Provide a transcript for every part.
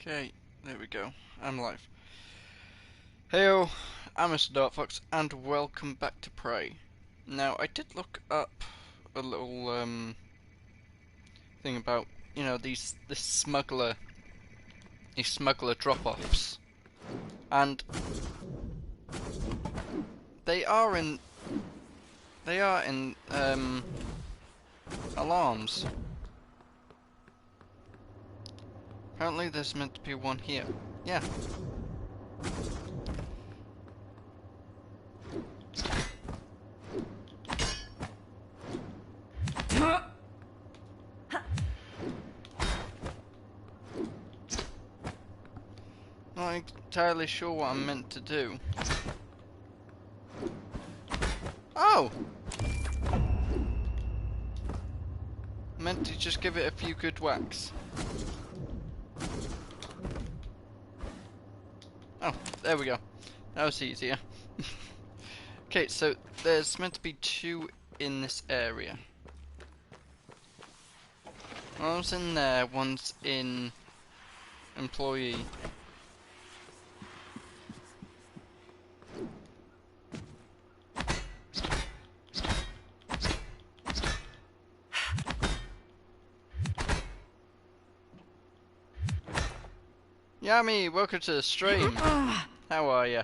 Okay, there we go. I'm live. Heyo, I'm Mr. Dark Fox, and welcome back to Prey. Now, I did look up a little thing about, these smuggler drop-offs, and they are in alarms. Apparently, there's meant to be one here. Yeah. Not entirely sure what I'm meant to do. Oh! Meant to just give it a few good whacks. Oh, there we go. That was easier. Okay, so there's meant to be two in this area. One's in there, one's in employee. Yami, welcome to the stream. How are ya?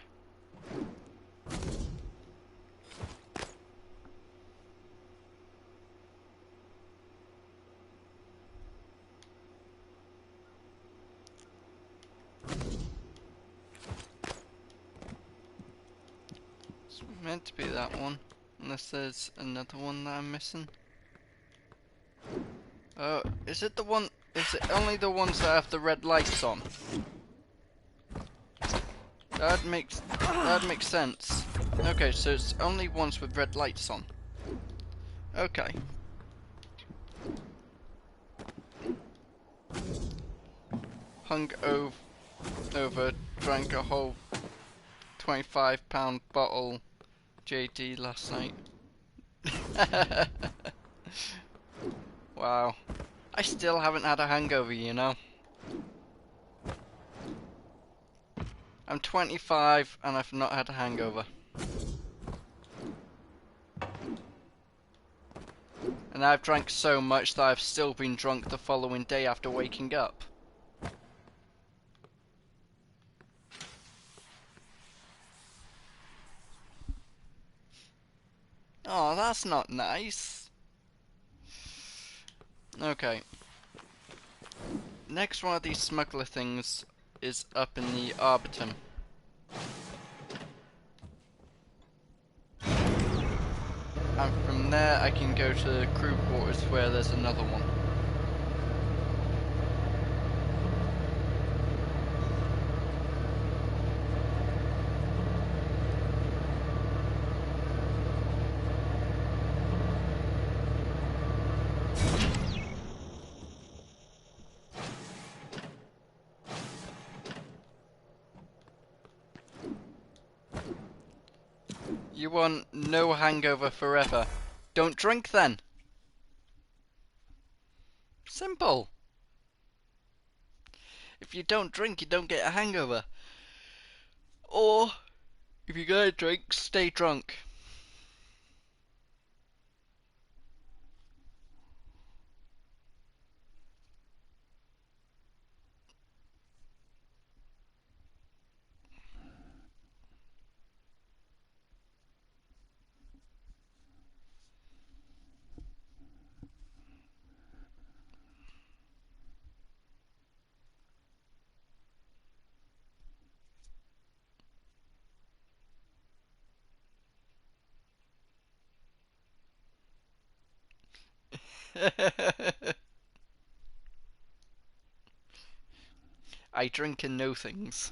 It's meant to be that one, unless there's another one that I'm missing. Oh, is it the one? Is it only the ones that have the red lights on? That makes sense. Okay, so it's only ones with red lights on. Okay. Hung over, drank a whole 25-pound bottle JD last night. Wow. I still haven't had a hangover, you know. I'm 25 and I've not had a hangover. And I've drank so much that I've still been drunk the following day after waking up. Oh, that's not nice. Okay. Next one of these smuggler things is up in the Arbiton. And from there I can go to the crew quarters where there's another one. You want no hangover forever. Don't drink then. Simple. If you don't drink, you don't get a hangover. Or, if you're gonna drink, stay drunk. I drink and know things.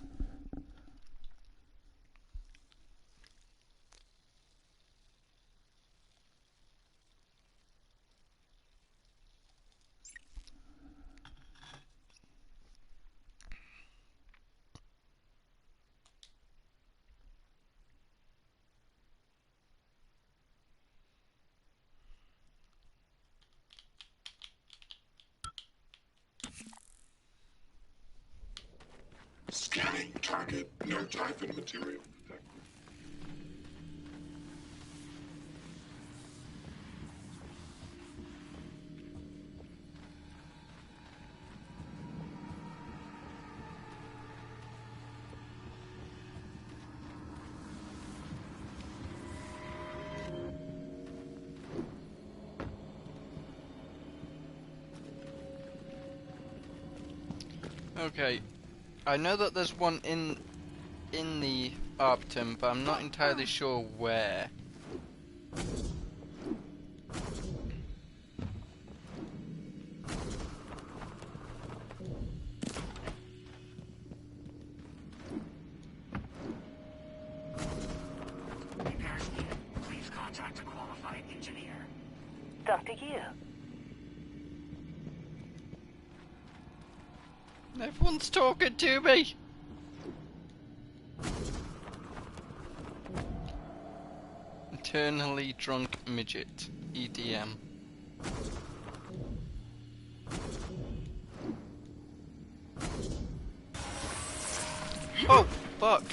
Target no typhon material. Okay, I know that there's one in the Arbiter, but I'm not entirely sure where. Repairs needed. Please contact a qualified engineer. Dr. Yu. Everyone's talking to me! Eternally drunk midget. EDM. Oh, fuck!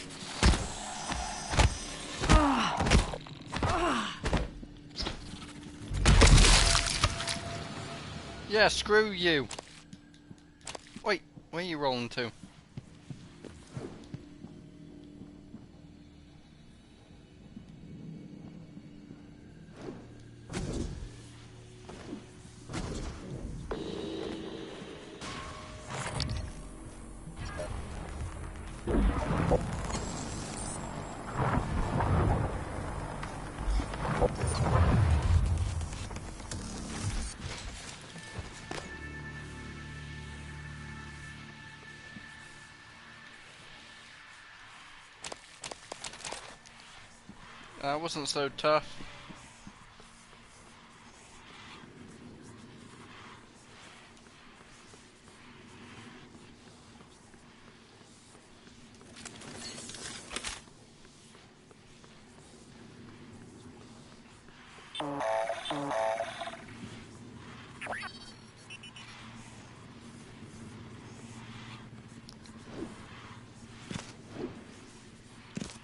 Yeah, screw you! Wait, where are you rolling to? That wasn't so tough.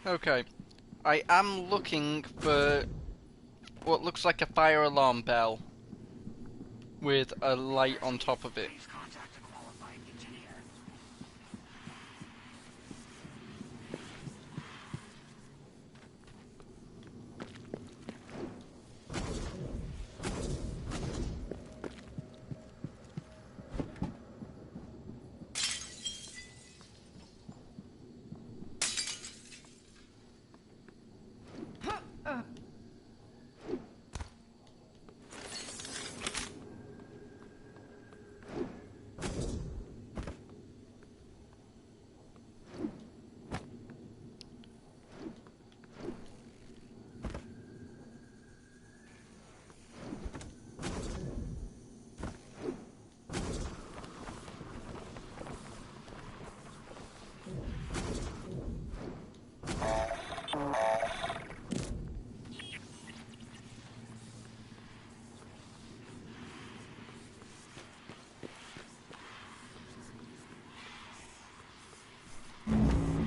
Okay, I am looking for what looks like a fire alarm bell with a light on top of it. Please contact a qualified engineer.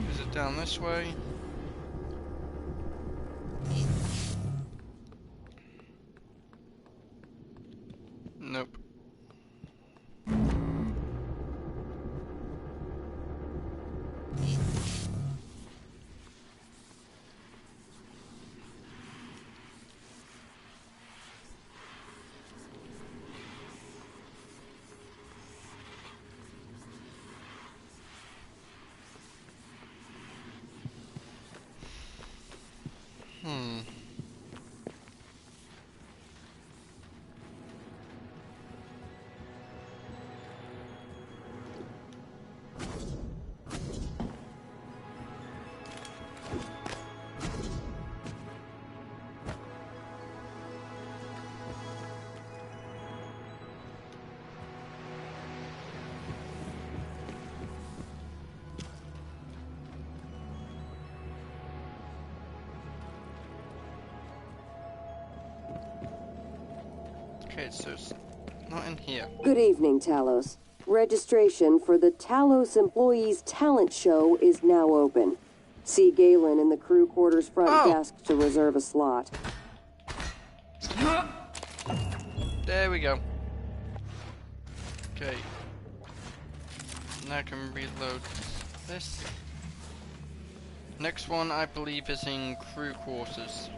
Is it down this way? Nope. Hmm. Okay, so it's not in here. Good evening, Talos. Registration for the Talos Employees Talent Show is now open. See Galen in the crew quarters front Oh. desk to reserve a slot. There we go. Okay. Now I can reload this. Next one, I believe, is in crew quarters.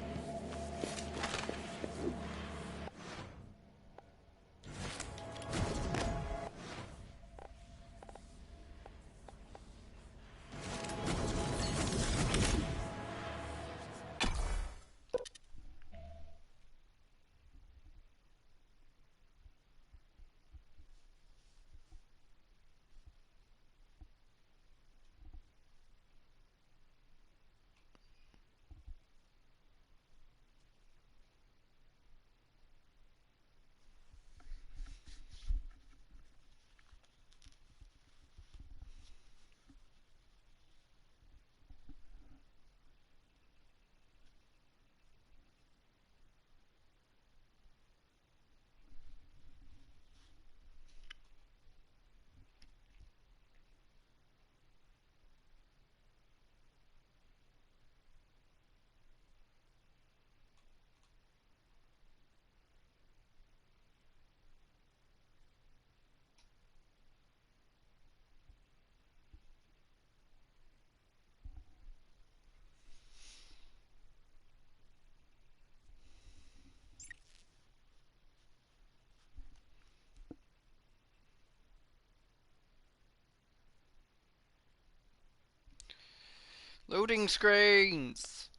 Loading screens!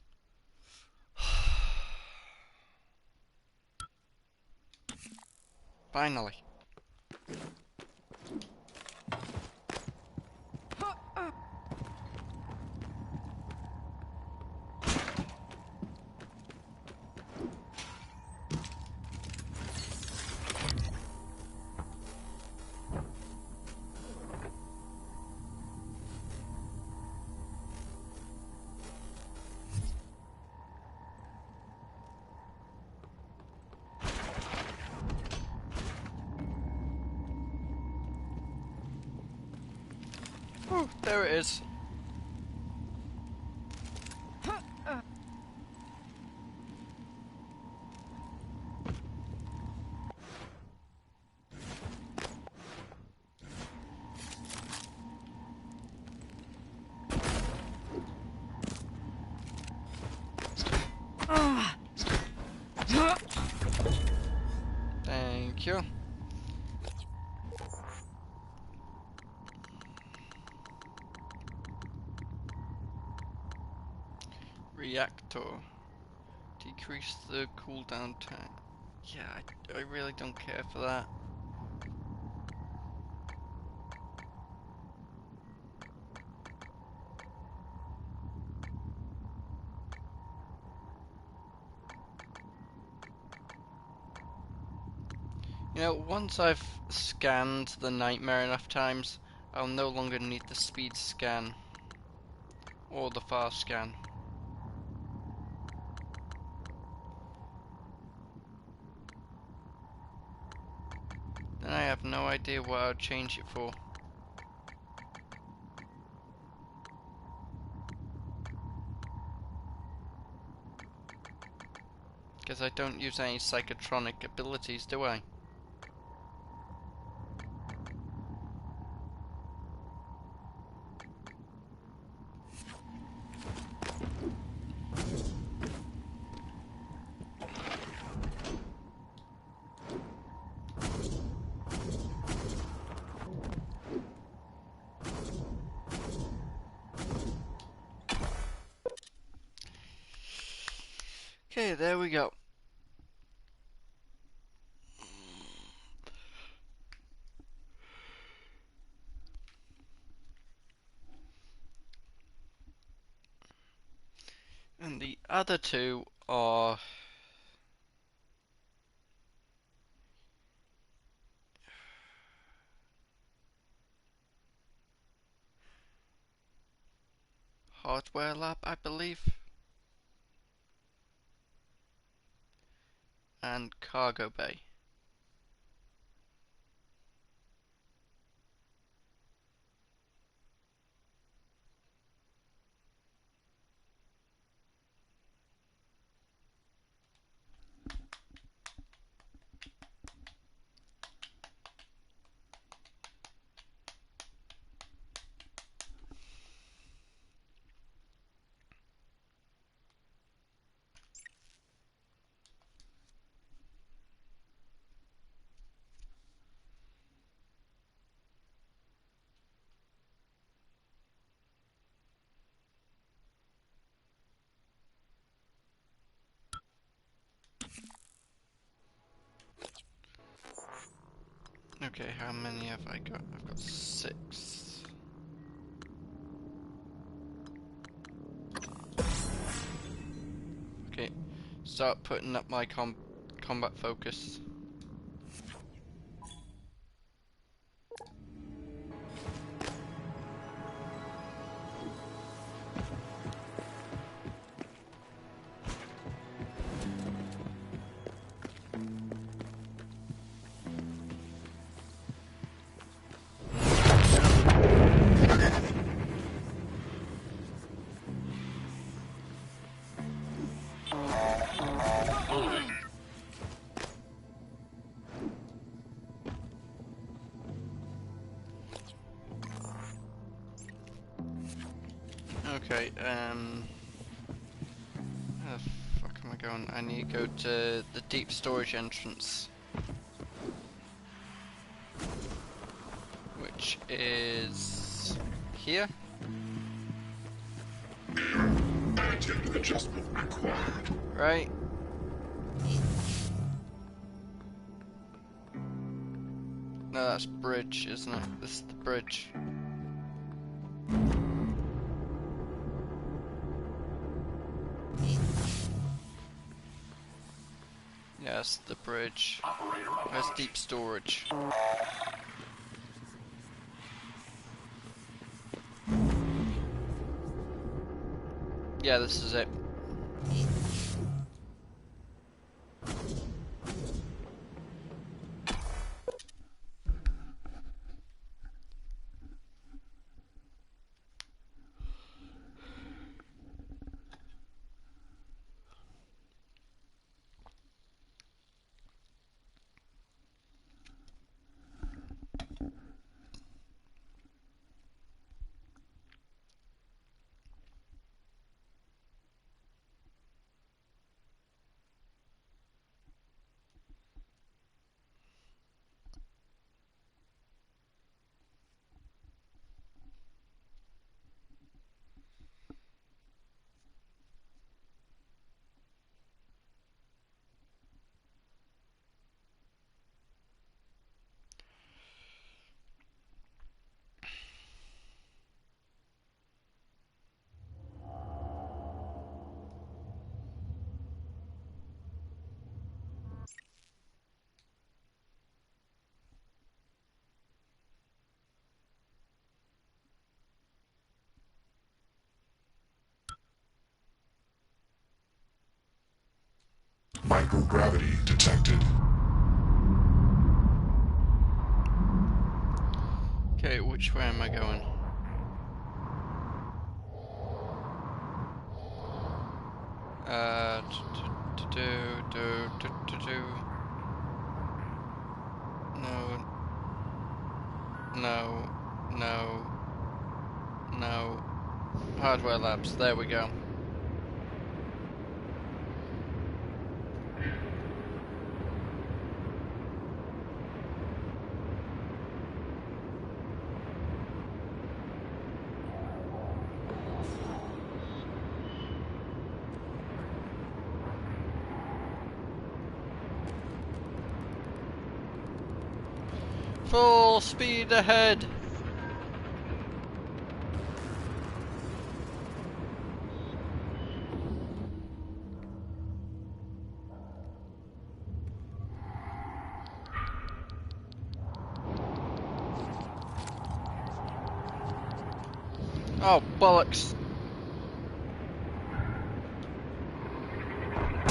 Finally. Oh, there it is. Thank you. Reactor. Decrease the cooldown time. Yeah, I really don't care for that. You know, once I've scanned the nightmare enough times, I'll no longer need the speed scan or the fast scan. Then I have no idea what I'll change it for. Because I don't use any psychotronic abilities, do I? Okay, there we go. And the other two are hardware lab, I believe, and cargo bay. Okay, how many have I got? I've got 6. Okay, start putting up my combat focus. Okay, where the fuck am I going? I need to go to the deep storage entrance, which is here, Additive adjustment required. right? No, that's bridge, isn't it? This is the bridge. Yes, the bridge. Where's deep storage? Yeah, this is it. Microgravity detected. Okay, which way am I going? Do. No, no, no, no. Hardware labs, there we go. Full speed ahead! Oh, bollocks!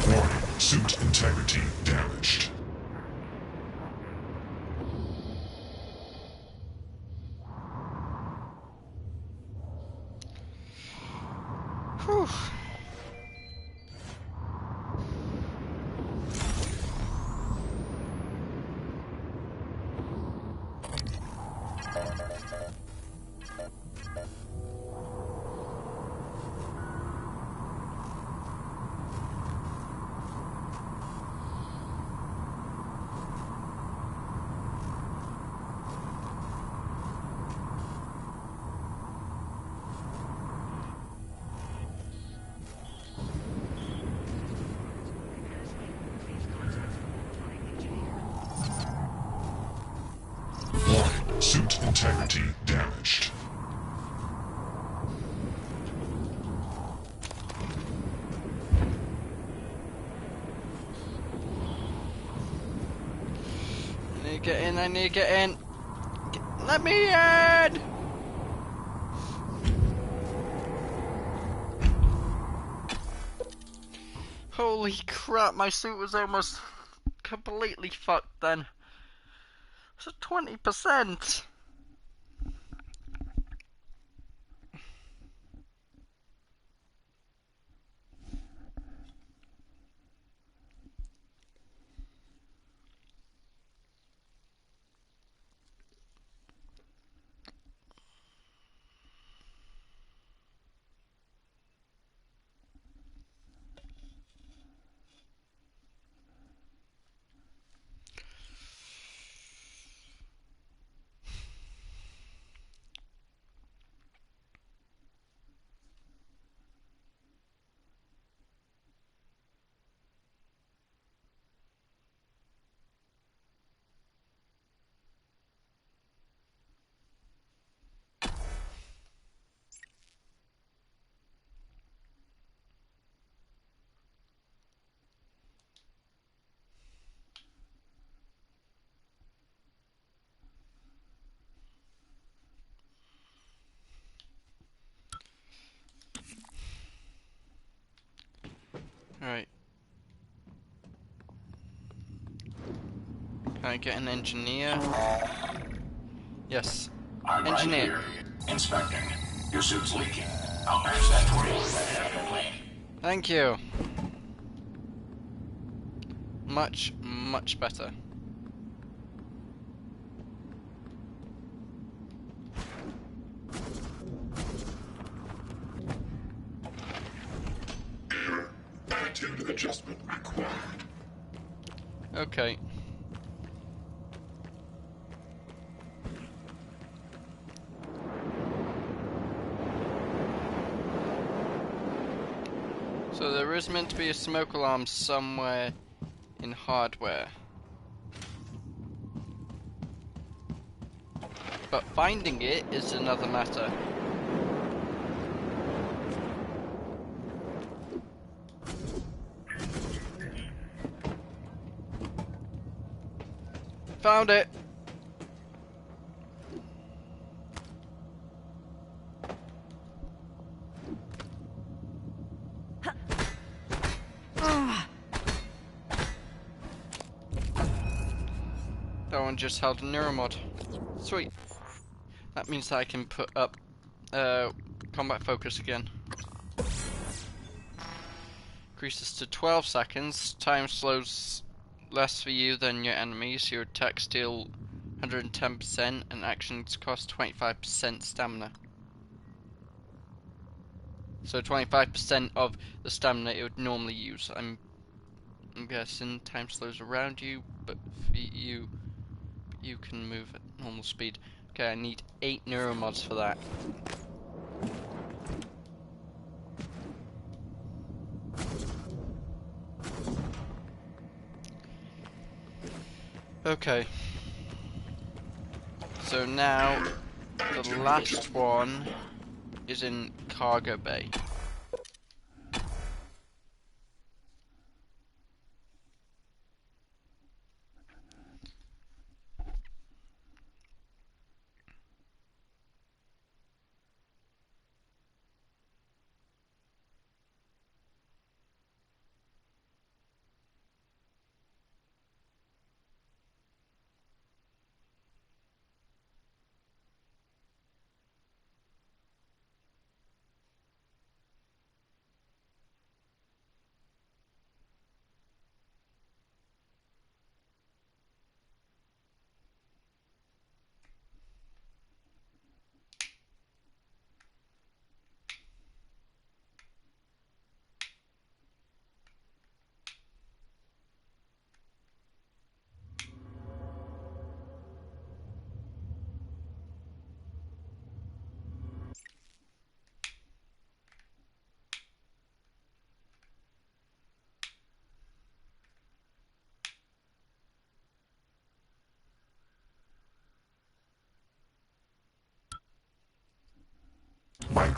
Warning, suit integrity damaged. Whew. integrity damaged. I need to get in, I need to get in. Let me in! Holy crap, my suit was almost completely fucked then. It's a 20%. Alright. Can I get an engineer? Yes. I'm right Engineer. here, inspecting. Your suit's leaking. I'll patch that for you. Thank you. Much, much better. Attitude adjustment required. Okay. So there is meant to be a smoke alarm somewhere in hardware. But finding it is another matter. Found it! That one just held a neuromod. Sweet. That means that I can put up combat focus again. Increases to 12 seconds. Time slows less for you than your enemies. Your attacks deal 110% and actions cost 25% stamina. So 25% of the stamina it would normally use. I'm guessing time slows around you, but for you can move at normal speed. Okay, I need 8 neuromods for that. Okay. So now the last one is in cargo bay.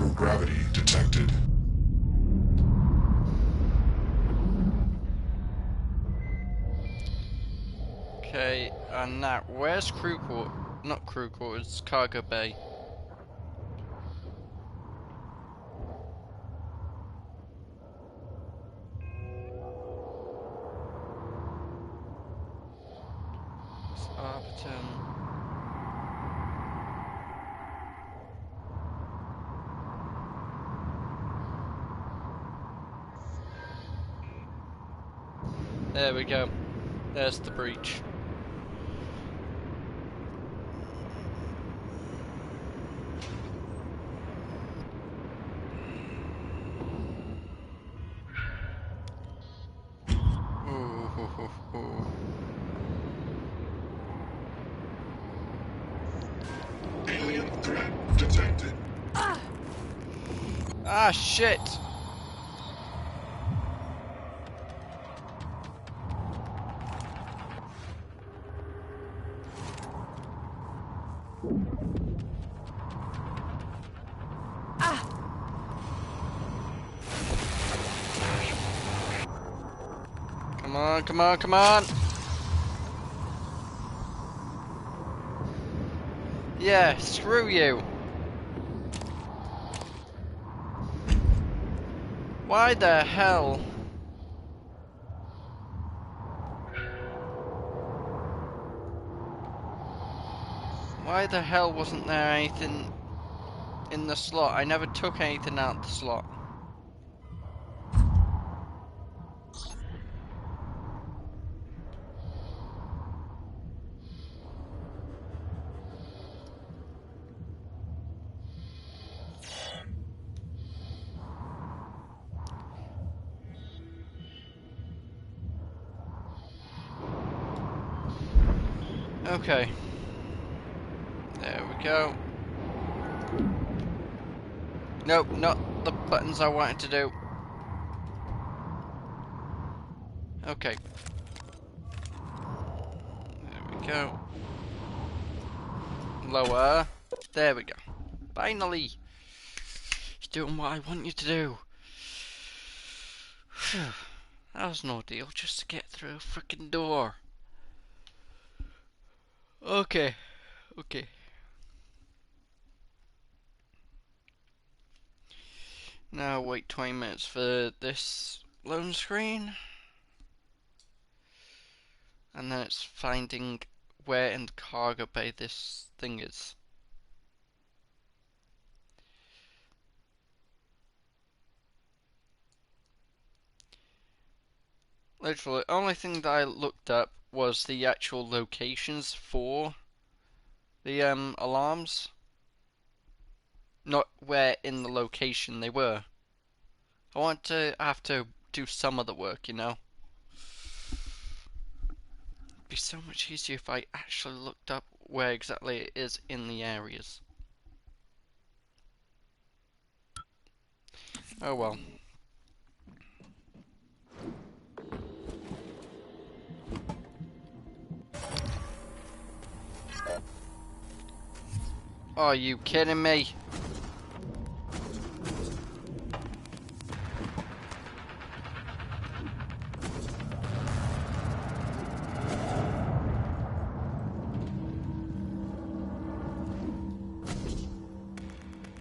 Microgravity detected. Okay, and now, where's crew quarters? Not crew quarters, cargo bay. It's Arbiton. There we go. There's the breach. Ooh, hoo, hoo, hoo. Alien threat detected. Ah, shit! Come on, come on, come on! Yeah, screw you! Why the hell? Why the hell wasn't there anything in the slot? I never took anything out of the slot. Okay. There we go. Nope, not the buttons I wanted to do. Okay. There we go. Lower. There we go. Finally! You're doing what I want you to do. That was an ordeal just to get through a freaking door. Okay. Okay. Now wait 20 minutes for this loan screen. And then it's finding where in the cargo bay this thing is. Literally, the only thing that I looked up was the actual locations for the alarms. Not where in the location they were. I want to have to do some of the work, you know. It'd be so much easier if I actually looked up where exactly it is in the areas. Oh well. Are you kidding me?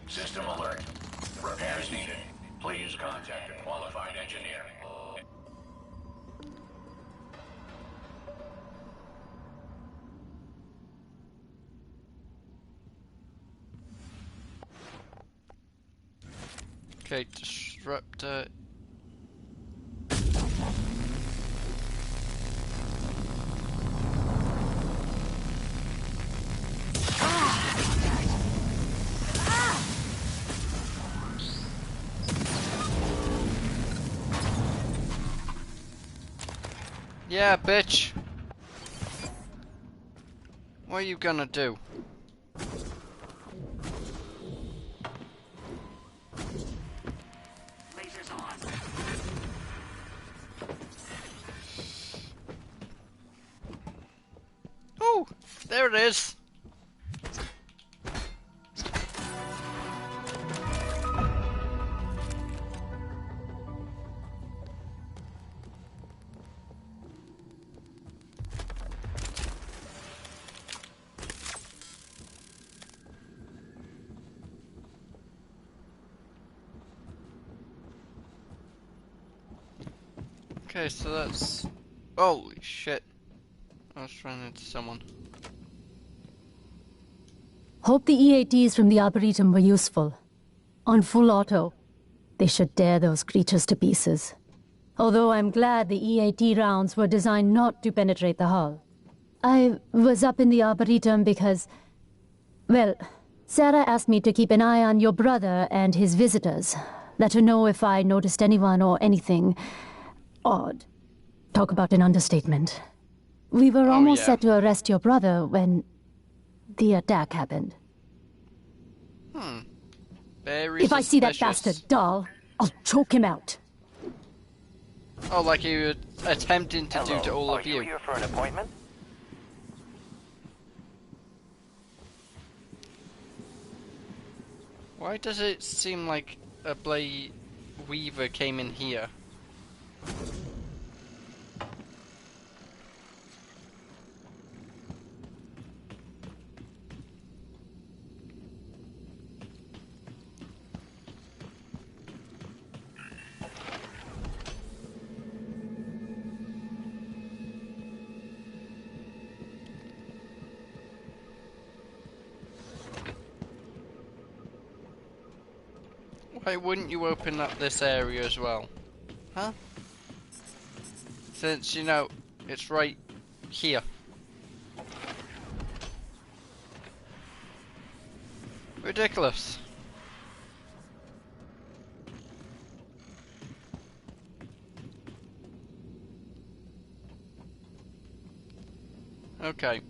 System alert. Repairs needed. Please contact a qualified engineer. Okay, disruptor. Yeah, bitch. What are you gonna do? Lasers on. Oh, there it is. Okay, so that's... Holy shit. I was running into someone. Hope the EATs from the Arboretum were useful. On full auto, they should tear those creatures to pieces. Although I'm glad the EAT rounds were designed not to penetrate the hull. I was up in the Arboretum because... well, Sarah asked me to keep an eye on your brother and his visitors. Let her know if I noticed anyone or anything odd. Talk about an understatement. We were almost yeah. set to arrest your brother when the attack happened. Very If I see that suspicious. bastard Dahl, I'll choke him out. Oh, like you were attempting to do Hello, to all are of you you. here for an appointment? Why does it seem like a Blade Weaver came in here? Why wouldn't you open up this area as well? Huh? Since, you know, it's right here. Ridiculous. Okay.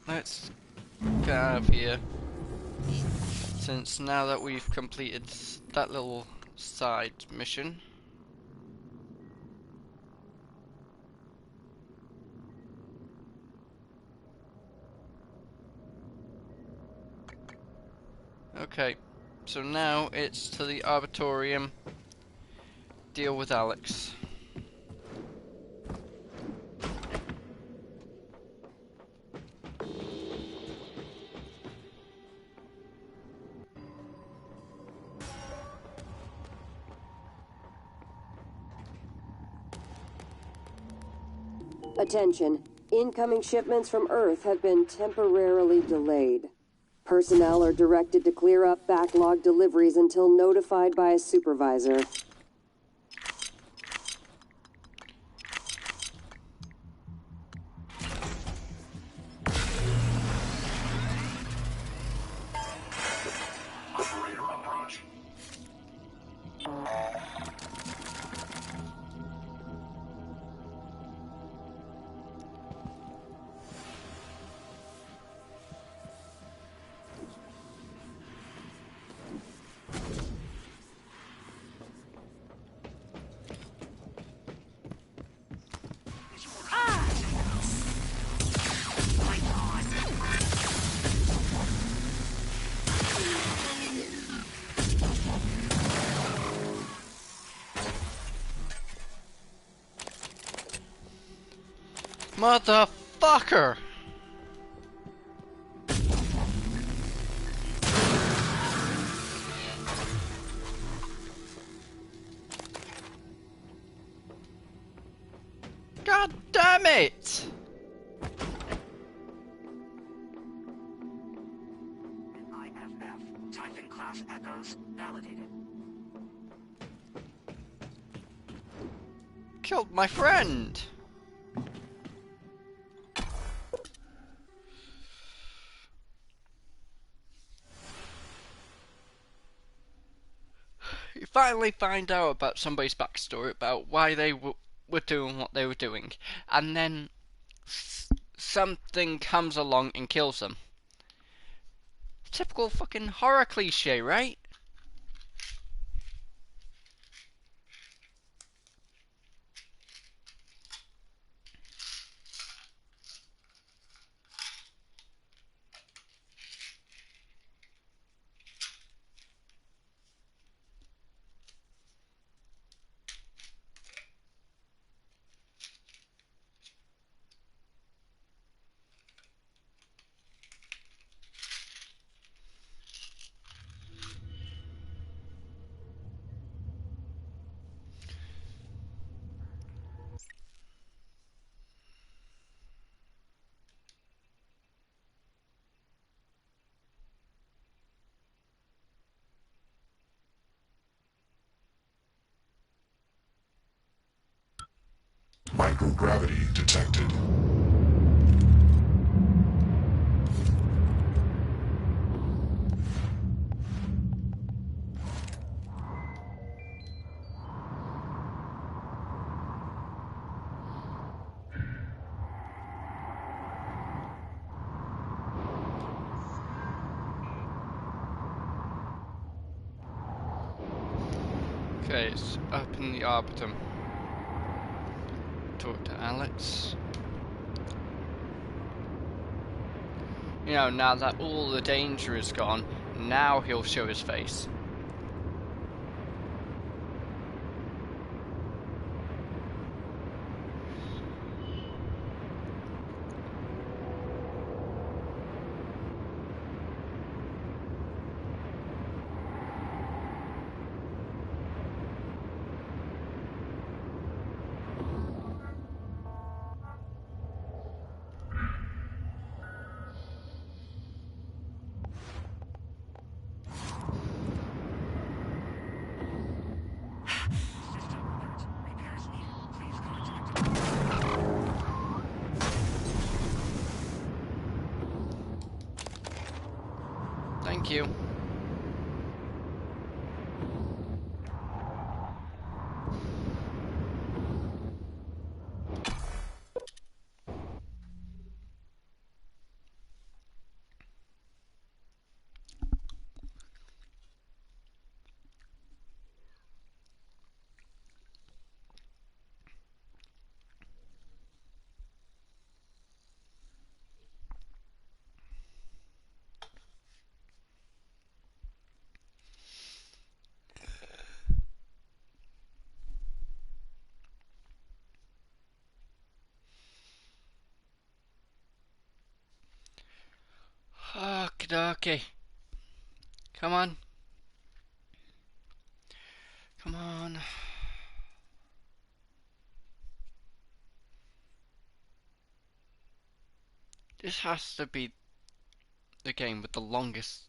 Let's get out of here. Since now that we've completed that little side mission. Okay, so now it's to the Arboretum, deal with Alex. Attention. Incoming shipments from Earth have been temporarily delayed. Personnel are directed to clear up backlog deliveries until notified by a supervisor. Operator approach. Motherfucker! God damn it! IFF. Type in class echoes. Validated. Killed my friend! You finally find out about somebody's backstory, about why they were doing what they were doing, and then something comes along and kills them. Typical fucking horror cliche, right? Microgravity detected. Okay, it's up in the Arbitum. Talk to Alex. You know, now that all the danger is gone, now he'll show his face. System alert. Repairs needed. Please contact. Thank you. Okie dokie. Come on. Come on. This has to be the game with the longest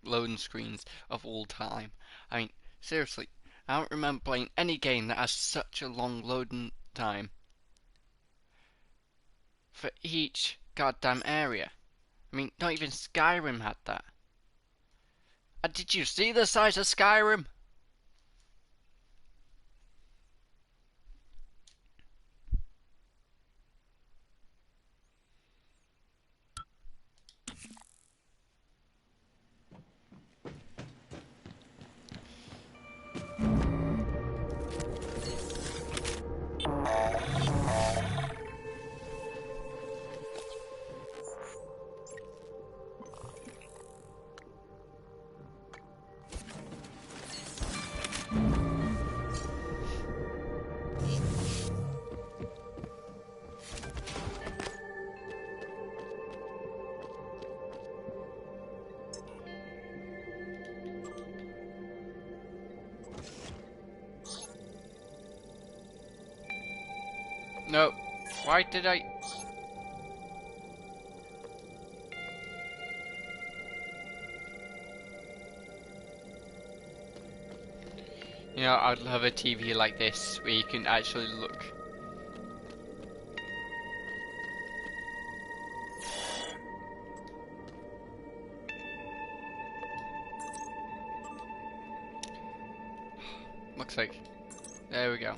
loading screens of all time. I mean, seriously, I don't remember playing any game that has such a long loading time for each goddamn area. I mean, not even Skyrim had that. And did you see the size of Skyrim? No. Why did I... You know, I'd love a TV like this where you can actually look. Looks like... There we go.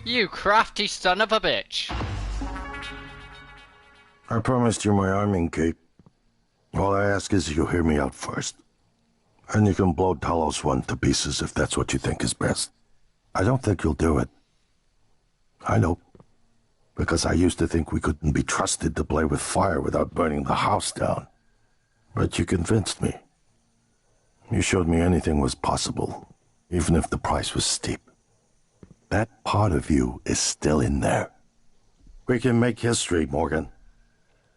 You crafty son of a bitch! I promised you my arming cape. All I ask is you hear me out first. And you can blow Talos 1 to pieces if that's what you think is best. I don't think you'll do it. I know. Because I used to think we couldn't be trusted to play with fire without burning the house down. But you convinced me. You showed me anything was possible, even if the price was steep. That part of you is still in there. We can make history, Morgan.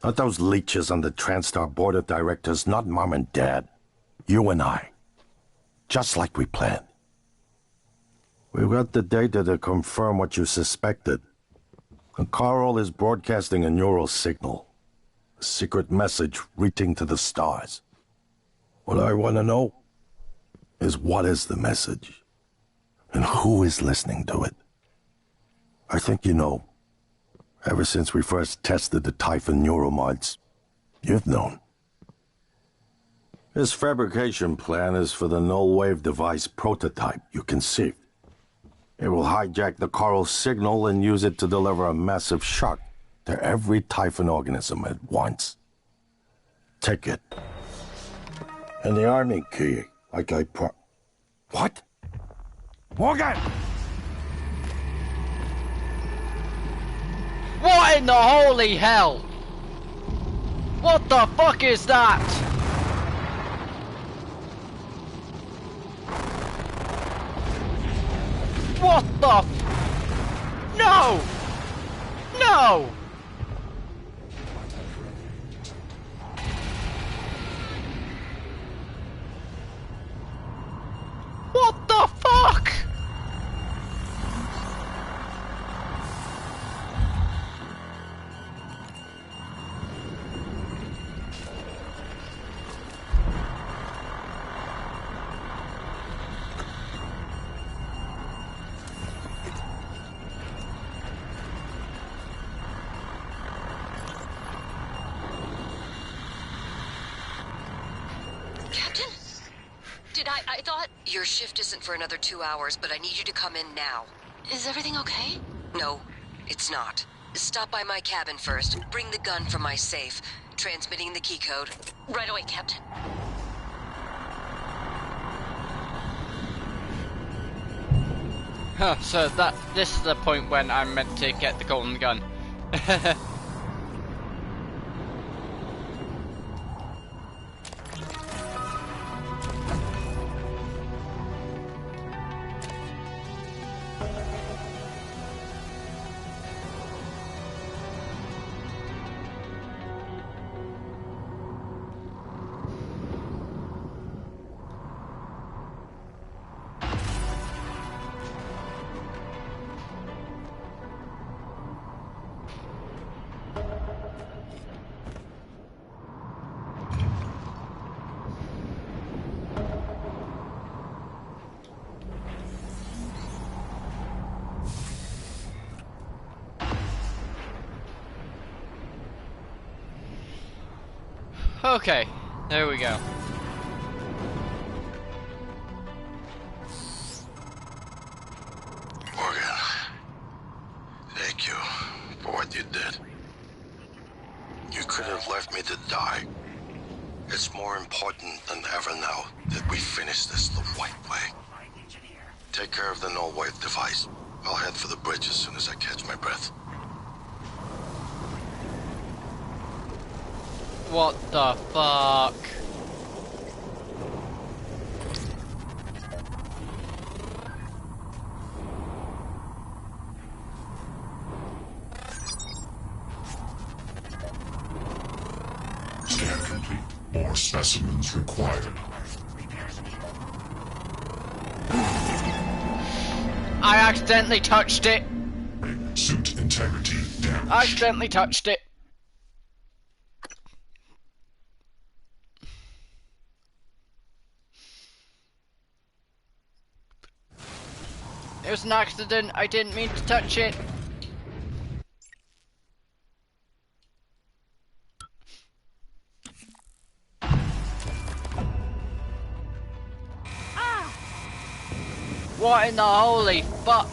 Not those leeches on the TranStar board of directors, not Mom and Dad. You and I. Just like we planned. We've got the data to confirm what you suspected. And Carl is broadcasting a neural signal. A secret message reaching to the stars. What I want to know is what is the message? And who is listening to it? I think you know. Ever since we first tested the Typhon neuromods, you've known. This fabrication plan is for the null-wave device prototype you conceived. It will hijack the Carl signal and use it to deliver a massive shock to every Typhon organism at once. Take it. And the army key, like I What? Morgan! What in the holy hell? What the fuck is that? What the No! No! What the fuck? Captain? I thought... Your shift isn't for another 2 hours, but I need you to come in now. Is everything okay? No, it's not. Stop by my cabin first. Bring the gun from my safe. Transmitting the key code. Right away, Captain. Huh, so this is the point when I'm meant to get the golden gun. Okay, there we go. Morgan, thank you for what you did. You couldn't have left me to die. It's more important than ever now that we finish this the right way. Take care of the null-wave device. I'll head for the bridge as soon as I catch my breath. What the fuck? Scan complete. More specimens required. I accidentally touched it. Suit integrity damaged. I accidentally touched it. It was an accident. I didn't mean to touch it. What in the holy fuck?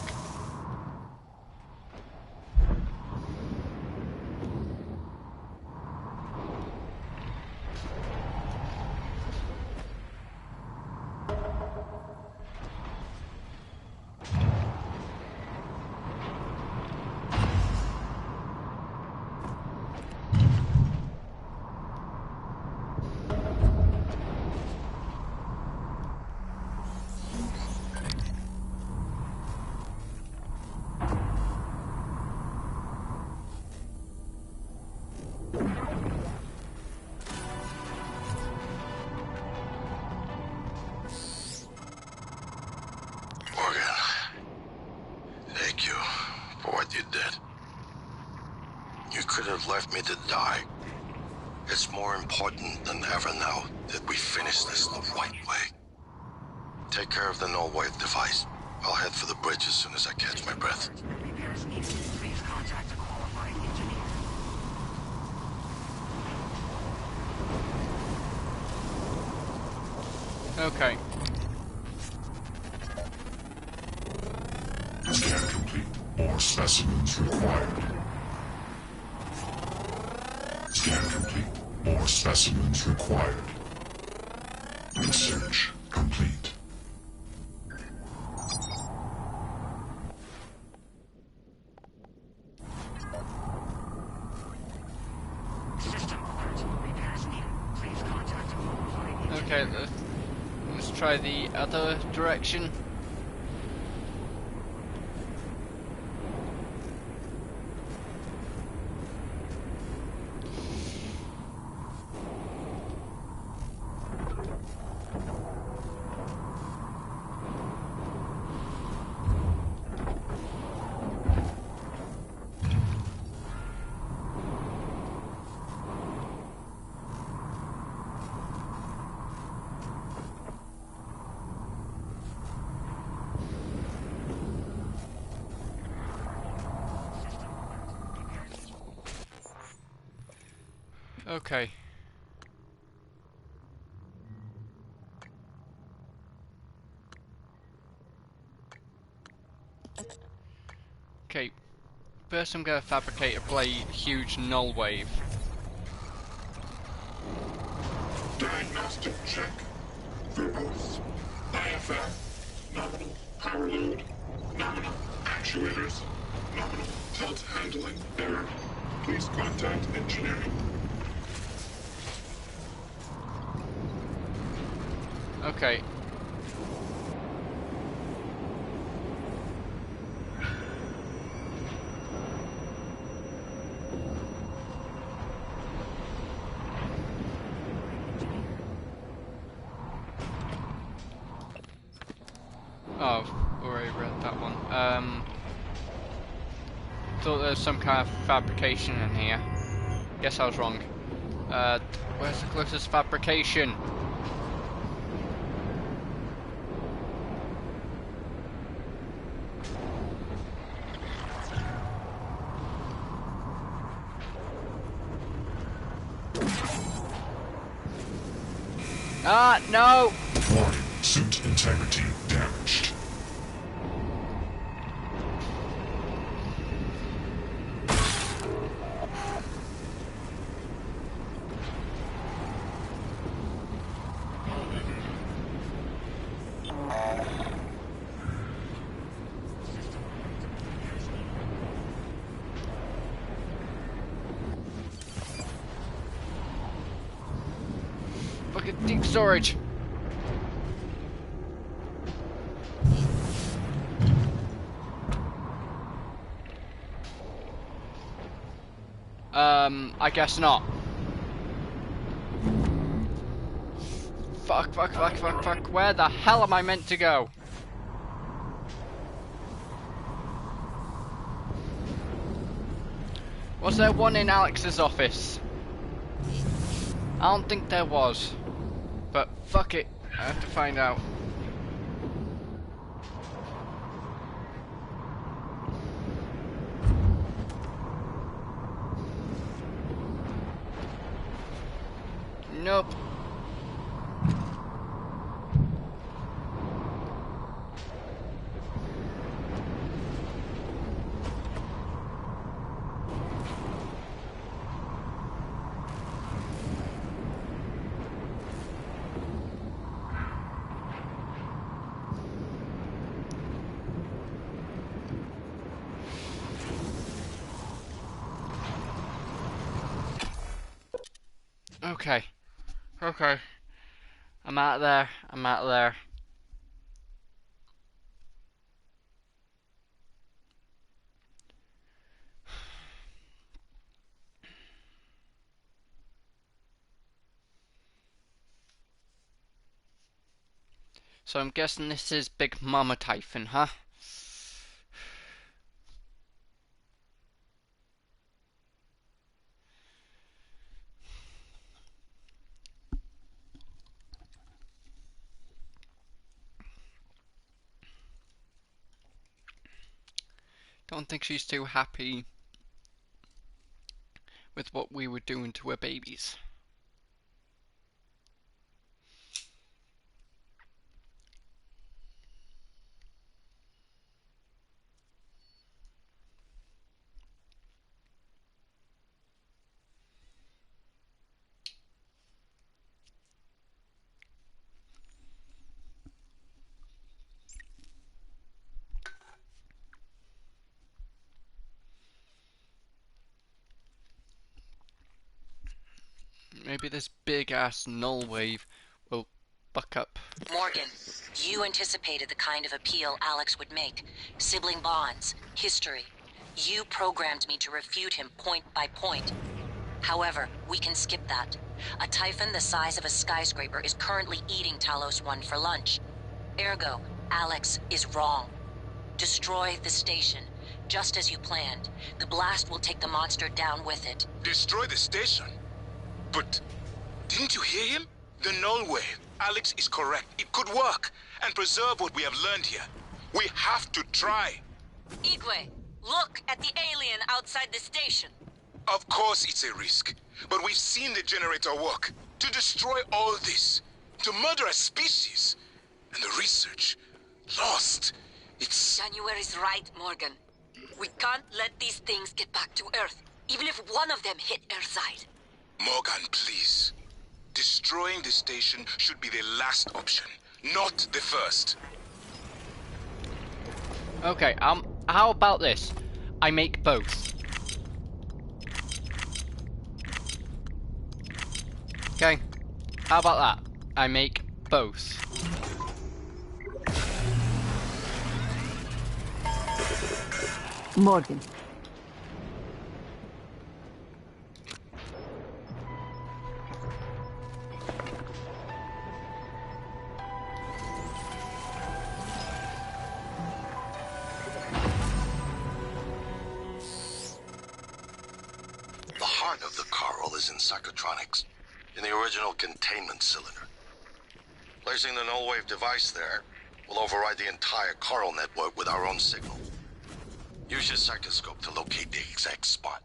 you've left me to die. It's more important than ever now that we finish this the right way. Take care of the null-wave device. I'll head for the bridge as soon as I catch my breath. Repairs needed. Please contact a qualified engineer. Okay. Scan complete. More specimens required. Scan complete. More specimens required. Research complete. System alert. Repairs needed. Please contact a qualified engineer. Okay, let's try the other direction. Okay. Okay. First I'm gonna fabricate a huge null wave. Diagnostic check. Verbose. IFF. Nominal. Power load. Nominal. Actuators. Nominal. Tilt handling. Error. Please contact engineering. Okay. Oh, I've already read that one. Thought there was some kind of fabrication in here. Guess I was wrong. Where's the closest fabrication? Ah, no! Warning. Suit integrity damaged. Fucking deep storage. I guess not. Fuck. Where the hell am I meant to go? Was there one in Alex's office? I don't think there was. But fuck it. I have to find out. Nope. Okay. I'm out there. So I'm guessing this is Big Mama Typhon, huh? Don't think she's too happy with what we were doing to her babies. Maybe this big ass null wave will buck up. Morgan, you anticipated the kind of appeal Alex would make. Sibling bonds, history. You programmed me to refute him point by point. However, we can skip that. A Typhon the size of a skyscraper is currently eating Talos 1 for lunch. Ergo, Alex is wrong. Destroy the station, just as you planned. The blast will take the monster down with it. Destroy the station? But didn't you hear him? The null wave. Alex is correct. It could work and preserve what we have learned here. We have to try. Igwe, look at the alien outside the station. Of course it's a risk, but we've seen the generator work. To destroy all this, to murder a species, and the research lost. It's... January's right, Morgan. We can't let these things get back to Earth, even if one of them hit Earthside. Morgan, please. Destroying the station should be the last option, not the first. Okay, how about this? I make both. Okay, how about that? I make both. Morgan. The heart of the coral is in psychotronics, in the original containment cylinder. Placing the null wave device there will override the entire coral network with our own signal. Use your psychoscope to locate the exact spot.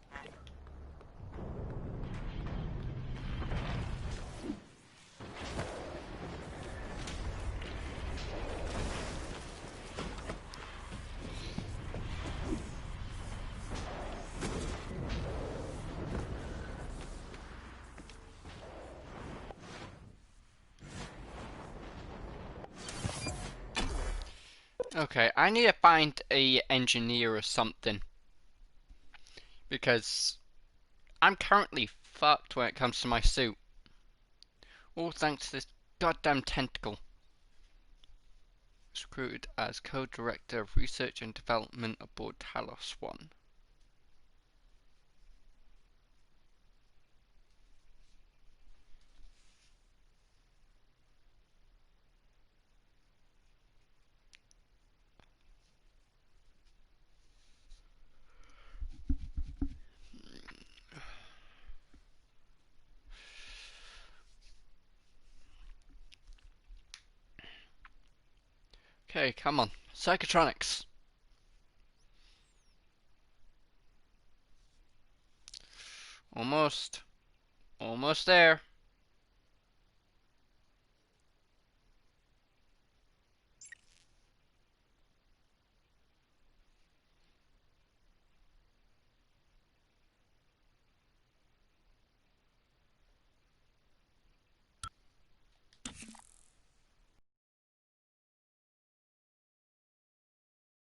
Okay, I need to find a engineer or something. Because I'm currently fucked when it comes to my suit. All thanks to this goddamn tentacle. I was recruited as co-director of research and development aboard Talos 1. Okay, come on. Psychotronics. Almost. Almost there.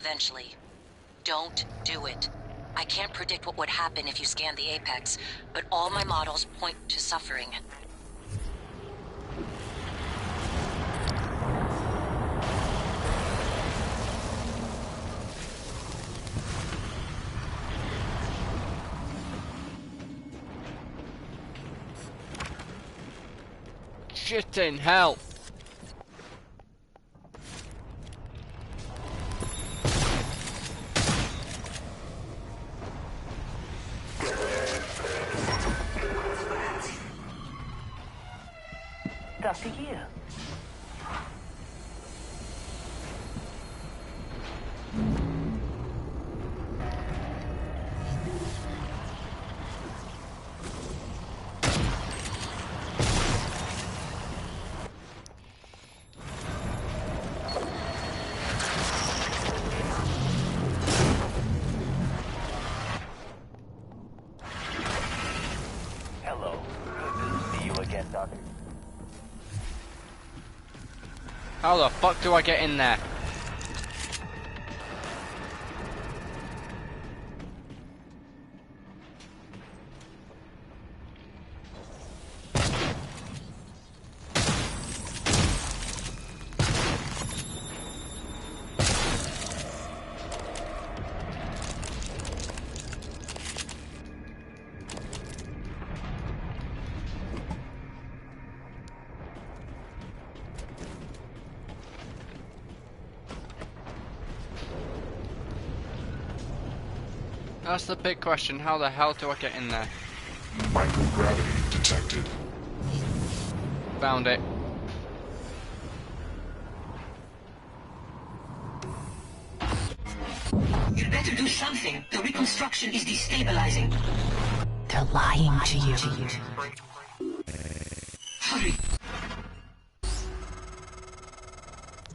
Eventually. Don't do it. I can't predict what would happen if you scan the apex, but all my models point to suffering. Shit in hell. Dr. Yu. How the fuck do I get in there? That's the big question. How the hell do I get in there? Microgravity detected. Found it. You better do something. The reconstruction is destabilizing. They're lying to you. Hurry.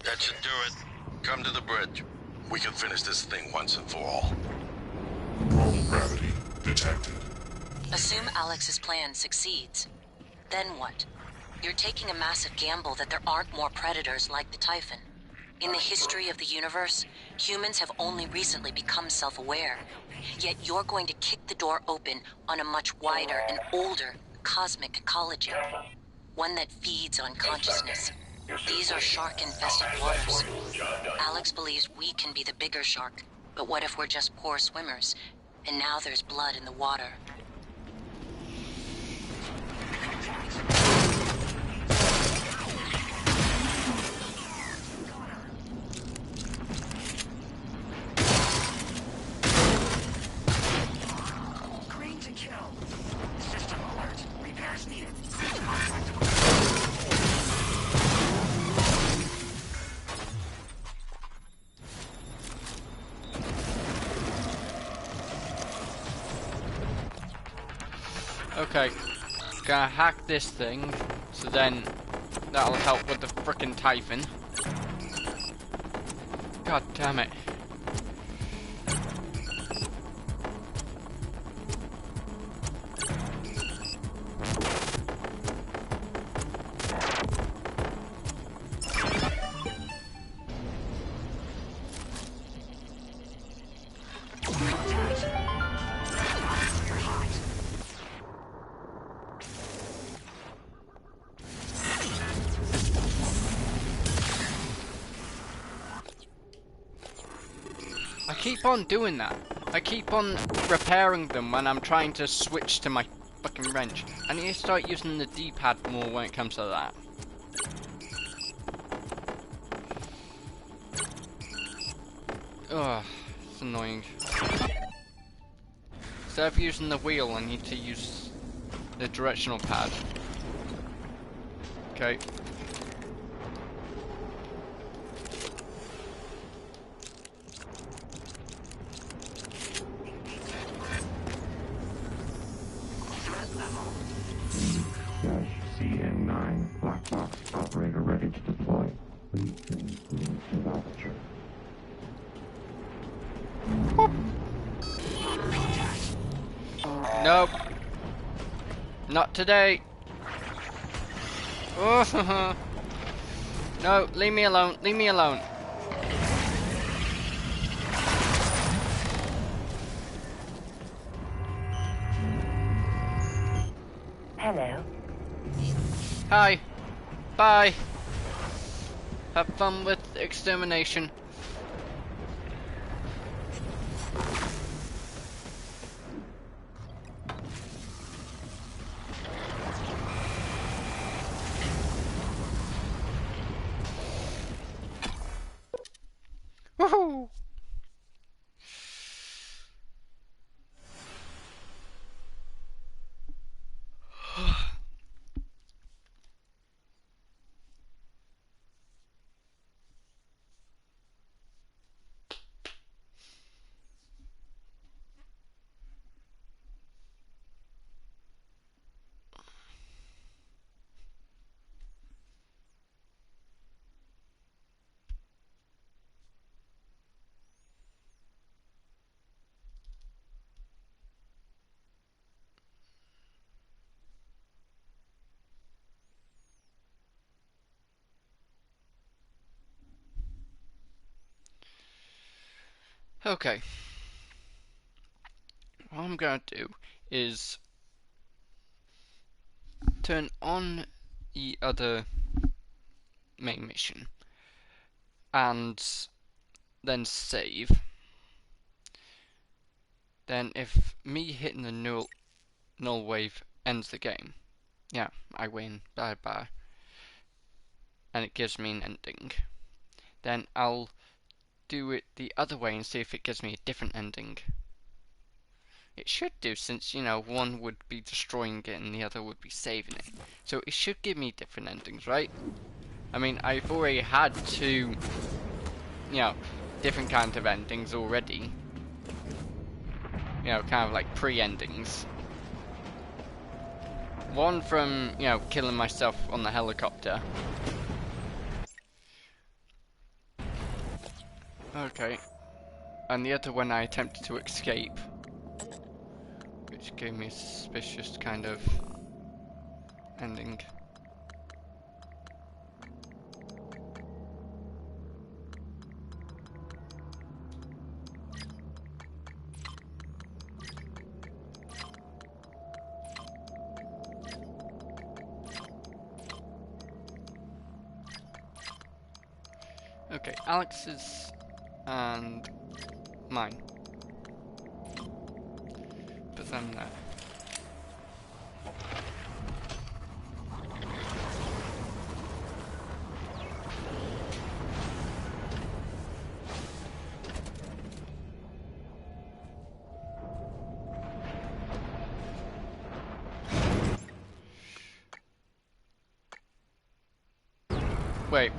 That should do it. Come to the bridge. We can finish this thing once and for all. Roll gravity detected. Assume Alex's plan succeeds. Then what? You're taking a massive gamble that there aren't more predators like the Typhon. In the history of the universe, humans have only recently become self-aware. Yet you're going to kick the door open on a much wider and older cosmic ecology. One that feeds on consciousness. These are shark-infested waters. Alex believes we can be the bigger shark, but what if we're just poor swimmers? And now there's blood in the water. Green to kill. System alert. Repairs needed. Okay. Gonna hack this thing, so then that'll help with the frickin' Typhon. God damn it. I keep on doing that. I keep on repairing them when I'm trying to switch to my fucking wrench. I need to start using the D-pad more when it comes to that. Ugh, it's annoying. Instead of using the wheel, I need to use the directional pad. Okay. CN9 black box operator ready to deploy. Please continue to aperture. Nope. Not today. Oh, no, leave me alone. Leave me alone. Hello. Hi. Bye. Have fun with extermination. Woohoo! Okay. What I'm gonna do is turn on the other main mission and then save. Then if me hitting the null wave ends the game, yeah, I win, bye bye, and it gives me an ending. Then I'll do it the other way and see if it gives me a different ending. It should do, since, you know, one would be destroying it and the other would be saving it. So it should give me different endings, right? I mean, I've already had two, you know, different kinds of endings already. You know, kind of like pre-endings. One from, you know, killing myself on the helicopter. Okay. And the other when I attempted to escape. Which gave me a suspicious kind of ending. Okay, Alex's and mine. Put them there. Wait.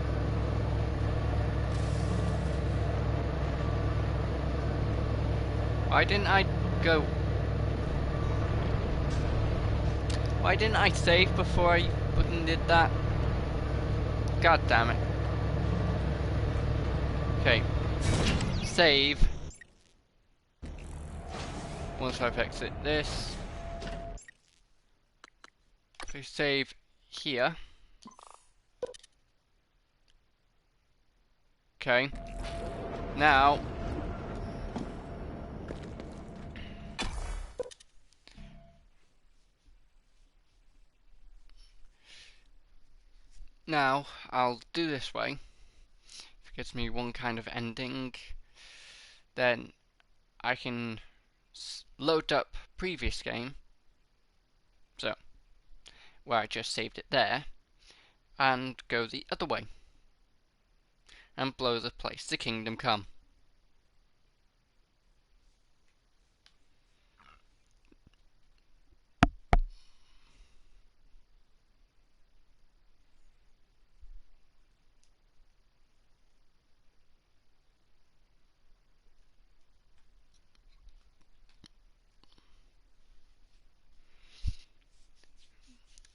Why didn't I go? Why didn't I save before I fucking did that? God damn it. Okay. Save. Once I've exit this. Okay, save here. Okay. Now. Now, I'll do this way. If it gives me one kind of ending, then I can load up previous game. So, where I just saved it there. And go the other way. And blow the place to Kingdom Come.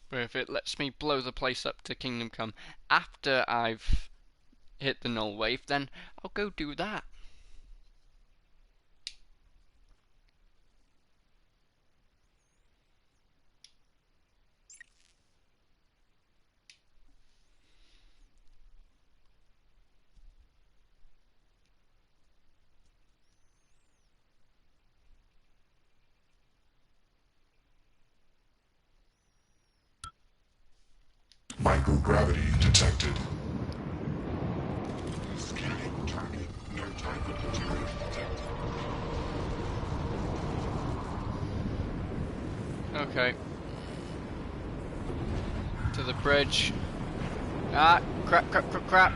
Where if it lets me blow the place up to Kingdom Come after I've hit the null wave, then I'll go do that. Microgravity detected. Scanning target. No target material detected. Okay. To the bridge. Ah, crap, crap, crap, crap.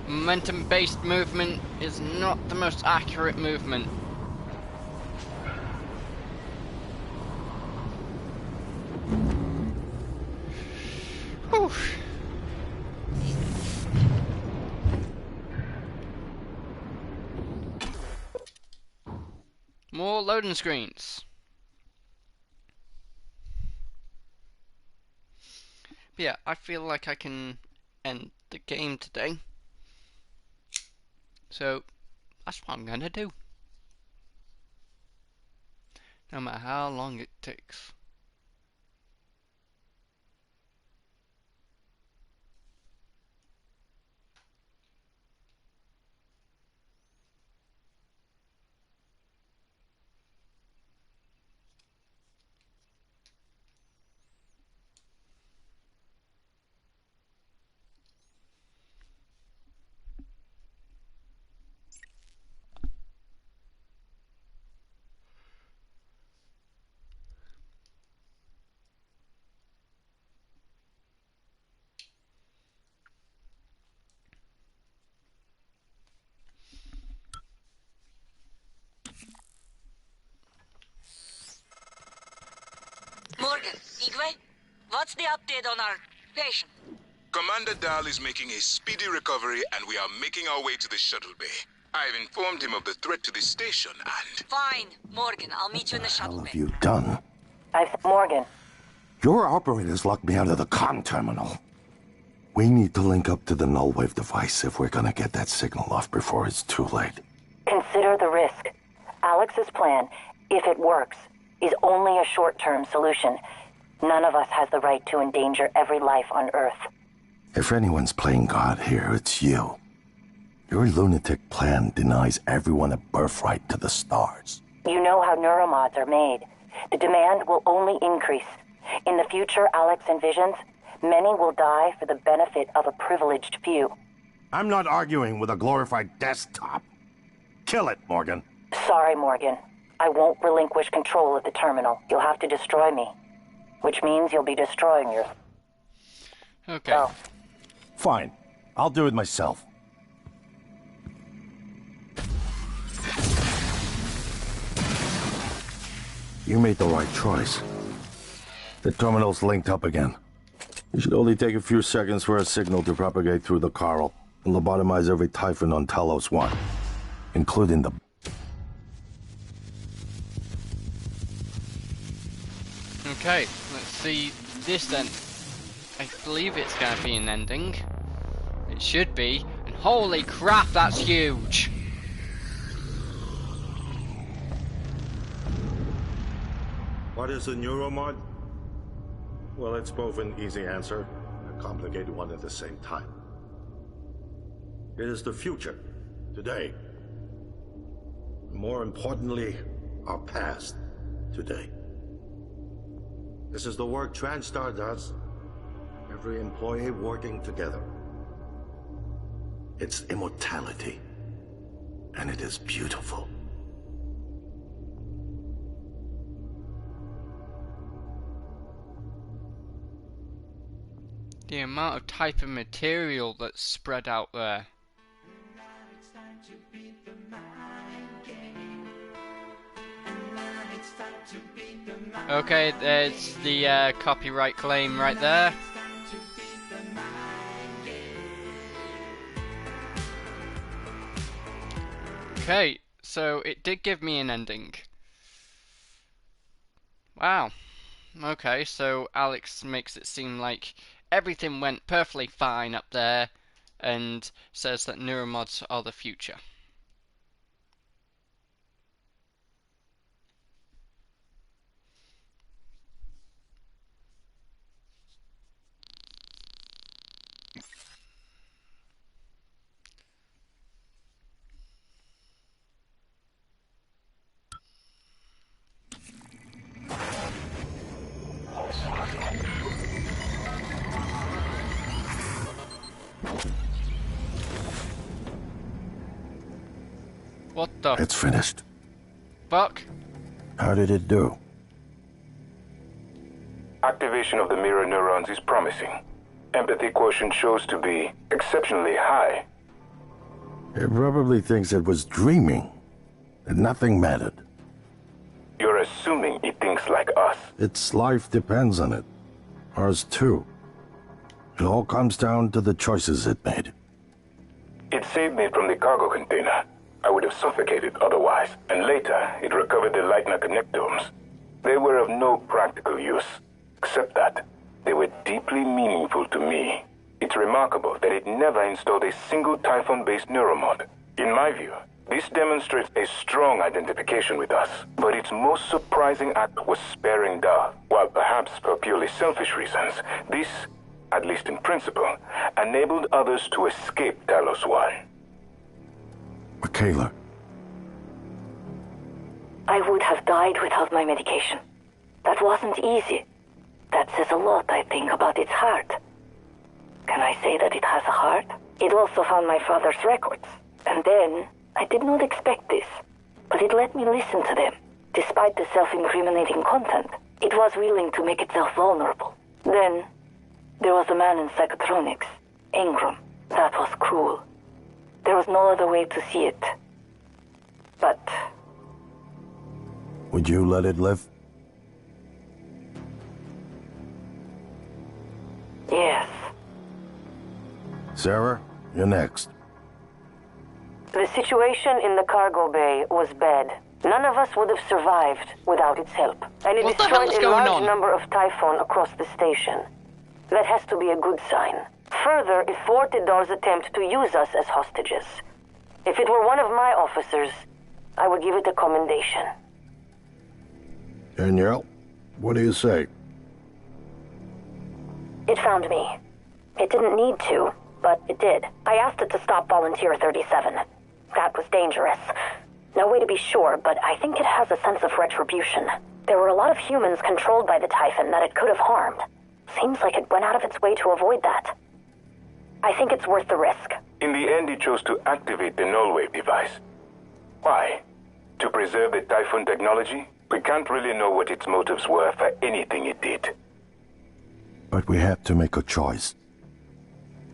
Momentum-based movement is not the most accurate movement. Whew. More loading screens. But yeah, I feel like I can end the game today. So, that's what I'm gonna do. No matter how long it takes. Morgan, Igwe, what's the update on our patient? Commander Dahl is making a speedy recovery, and we are making our way to the shuttle bay. I've informed him of the threat to the station, and... Fine, Morgan, I'll meet you in the shuttle What have bay. you done? Morgan. Your operators locked me out of the comm terminal. We need to link up to the null wave device if we're gonna get that signal off before it's too late. Consider the risk. Alex's plan, if it works, is only a short-term solution. None of us has the right to endanger every life on Earth. If anyone's playing God here, it's you. Your lunatic plan denies everyone a birthright to the stars. You know how neuromods are made. The demand will only increase. In the future Alex envisions, many will die for the benefit of a privileged few. I'm not arguing with a glorified desktop. Kill it, Morgan. Sorry, Morgan. I won't relinquish control of the terminal. You'll have to destroy me. Which means you'll be destroying your... Okay. Oh. Fine. I'll do it myself. You made the right choice. The terminal's linked up again. It should only take a few seconds for a signal to propagate through the coral and lobotomize every Typhon on Talos 1, including the... Okay, let's see this then. I believe it's going to be an ending. It should be. And holy crap, that's huge! What is a neuromod? Well, it's both an easy answer and a complicated one at the same time. It is the future, today. More importantly, our past, today. This is the work TranStar does. Every employee working together. It's immortality. And it is beautiful. The amount of type of material that's spread out there. Okay, there's the copyright claim right there. Okay, so it did give me an ending. Wow. Okay, so Alex makes it seem like everything went perfectly fine up there and says that neuromods are the future. What the It's finished. fuck? How did it do? Activation of the mirror neurons is promising. Empathy quotient shows to be exceptionally high. It probably thinks it was dreaming, that nothing mattered. You're assuming it thinks like us. Its life depends on it. Ours too. It all comes down to the choices it made. It saved me from the cargo container. I would have suffocated otherwise. And later, it recovered the Leitner connectomes. They were of no practical use, except that they were deeply meaningful to me. It's remarkable that it never installed a single Typhon-based neuromod. In my view, this demonstrates a strong identification with us. But its most surprising act was sparing Dahl. While perhaps for purely selfish reasons, this, at least in principle, enabled others to escape Talos 1. Michaela. I would have died without my medication. That wasn't easy. That says a lot, I think, about its heart. Can I say that it has a heart? It also found my father's records. And then, I did not expect this. But it let me listen to them. Despite the self-incriminating content, it was willing to make itself vulnerable. Then, there was a man in psychotronics, Ingram. That was cruel. There was no other way to see it. But... Would you let it live? Yes. Sarah, you're next. The situation in the cargo bay was bad. None of us would have survived without its help. And it What the hell destroyed is a going large on? number of Typhon across the station. That has to be a good sign. Further, it thwarted Dar's attempt to use us as hostages. If it were one of my officers, I would give it a commendation. Danielle, what do you say? It found me. It didn't need to, but it did. I asked it to stop Volunteer 37. That was dangerous. No way to be sure, but I think it has a sense of retribution. There were a lot of humans controlled by the Typhon that it could have harmed. Seems like it went out of its way to avoid that. I think it's worth the risk. In the end, it chose to activate the null wave device. Why? To preserve the Typhon technology? We can't really know what its motives were for anything it did. But we have to make a choice.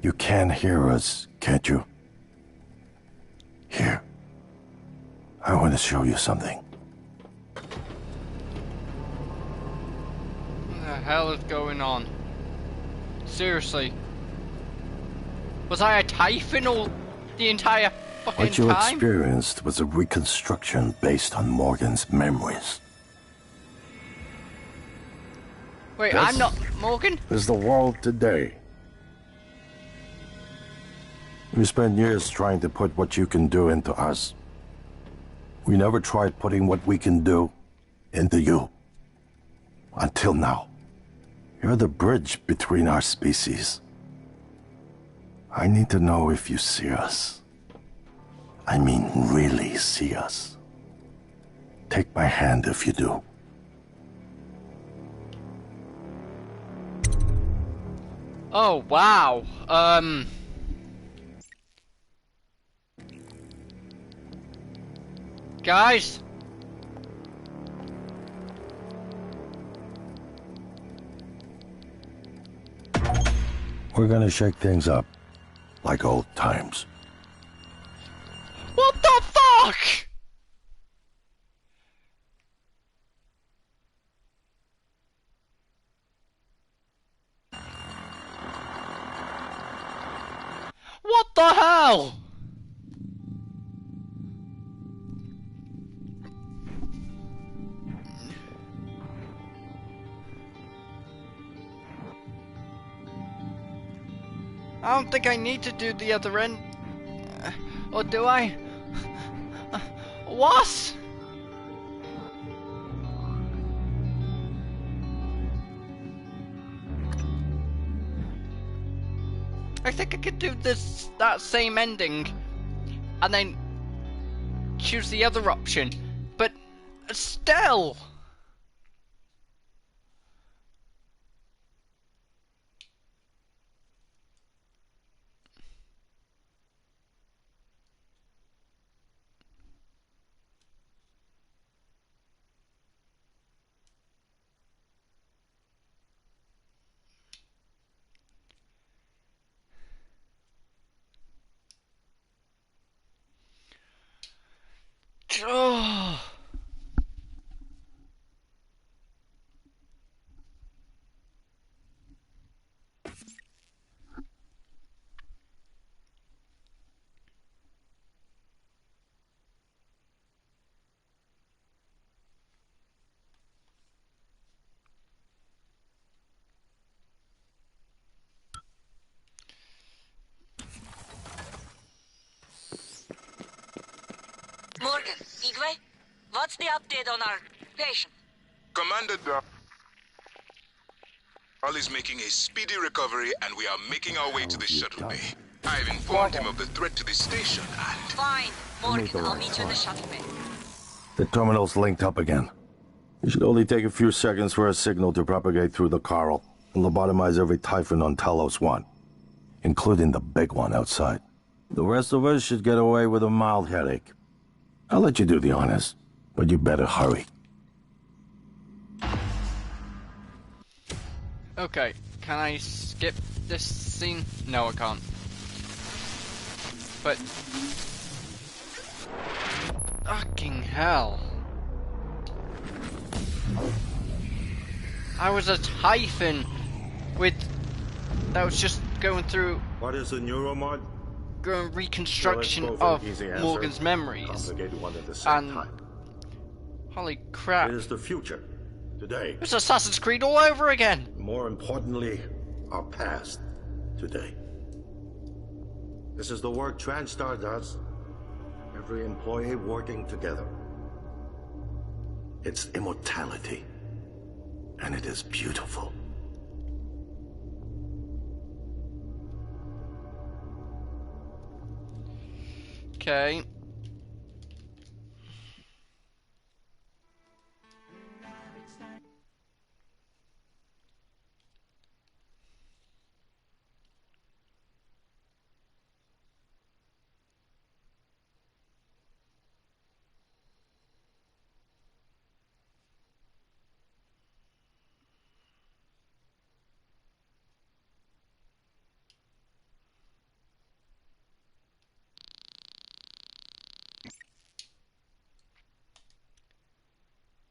You can hear us, can't you? Here. I want to show you something. What the hell is going on? Seriously. Was I a Typhon all the entire fucking What you time? experienced was a reconstruction based on Morgan's memories. Wait, This I'm not Morgan? is the world today. We spent years trying to put what you can do into us. We never tried putting what we can do into you. Until now. You're the bridge between our species. I need to know if you see us. I mean, really see us. Take my hand if you do. Oh, wow. Guys? We're gonna shake things up. Like old times. What the fuck? What the hell? I don't think I need to do the other end. Or do I? What? I think I could do that same ending and then choose the other option, but still. Oh. Morgan, Igwe, what's the update on our patient? Commander Dar is making a speedy recovery, and we are making our way to the shuttle bay. I've informed him of the threat to the station, and... Fine, Morgan, I'll meet you in the shuttle bay. The terminal's linked up again. It should only take a few seconds for a signal to propagate through the Coral and lobotomize every Typhon on Talos 1, including the big one outside. The rest of us should get away with a mild headache. I'll let you do the honors, but you better hurry. Okay, can I skip this scene? No, I can't. But... fucking hell. I was a Typhon with That was just going through What is a neuromod? reconstruction Well, of an easy answer. Morgan's memories. Complicated one at the same And time. holy crap. It is the future. Today. It's Assassin's Creed all over again. More importantly, our past. Today. This is the work TranStar does. Every employee working together. It's immortality. And it is beautiful. Okay.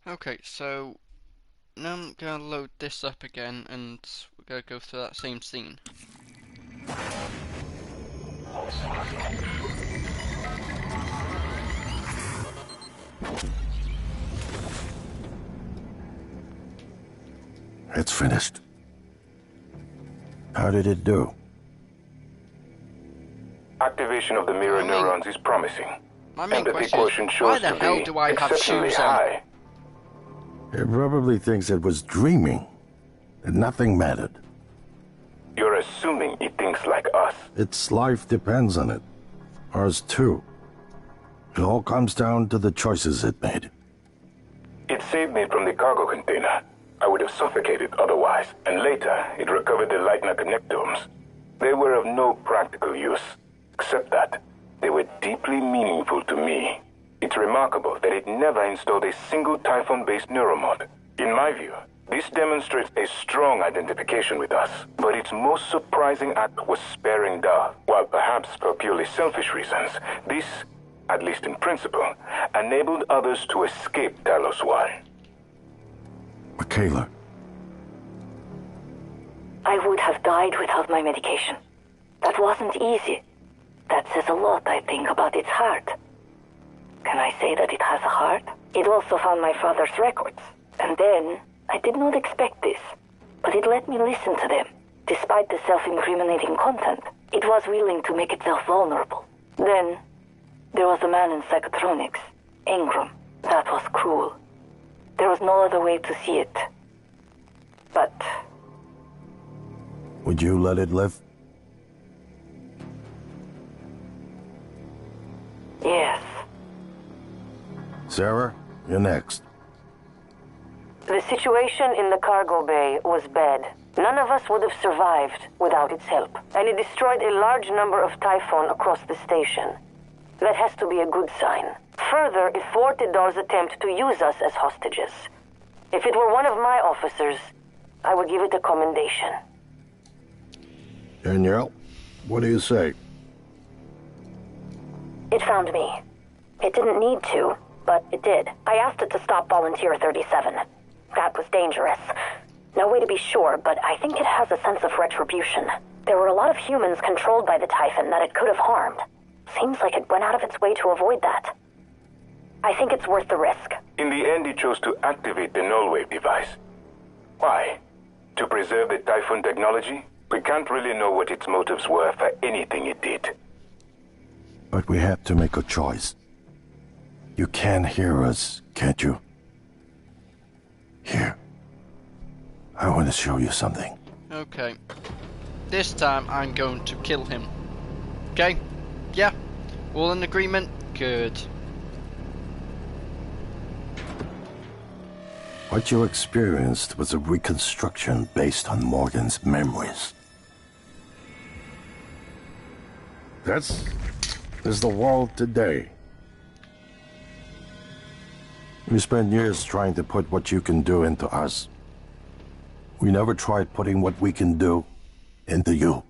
Okay, so now I'm gonna load this up again and we're gonna go through that same scene. It's finished. How did it do? Activation of the mirror neurons is promising. My main Empathy question quotient is, why shows the to hell be do I have exceptionally shoes on? high. It probably thinks it was dreaming. And nothing mattered. You're assuming it thinks like us. Its life depends on it. Ours too. It all comes down to the choices it made. It saved me from the cargo container. I would have suffocated otherwise, and later it recovered the Leitner connectomes. They were of no practical use, except that they were deeply meaningful to me. It's remarkable that it never installed a single Typhon-based neuromod. In my view, this demonstrates a strong identification with us, but its most surprising act was sparing Dar. While perhaps for purely selfish reasons, this, at least in principle, enabled others to escape Talos 1. Michaela. I would have died without my medication. That wasn't easy. That says a lot, I think, about its heart. Can I say that it has a heart? It also found my father's records. And then, I did not expect this, but it let me listen to them. Despite the self-incriminating content, it was willing to make itself vulnerable. Then, there was a man in psychotronics, Ingram. That was cruel. There was no other way to see it. But... Would you let it live? yes. Sarah, you're next. The situation in the cargo bay was bad. None of us would have survived without its help, and it destroyed a large number of Typhon across the station. That has to be a good sign. Further, it thwarted Dar's attempt to use us as hostages. If it were one of my officers, I would give it a commendation. Danielle, what do you say? It found me. It didn't need to, but it did. I asked it to stop Volunteer 37. That was dangerous. No way to be sure, but I think it has a sense of retribution. There were a lot of humans controlled by the Typhon that it could have harmed. Seems like it went out of its way to avoid that. I think it's worth the risk. In the end, it chose to activate the null-wave device. Why? To preserve the Typhon technology? We can't really know what its motives were for anything it did. But we have to make a choice. You can hear us, can't you? Here. I want to show you something. Okay. This time I'm going to kill him. Okay? Yeah. All in agreement? Good. What you experienced was a reconstruction based on Morgan's memories. This is the world today. We spent years trying to put what you can do into us. We never tried putting what we can do into you.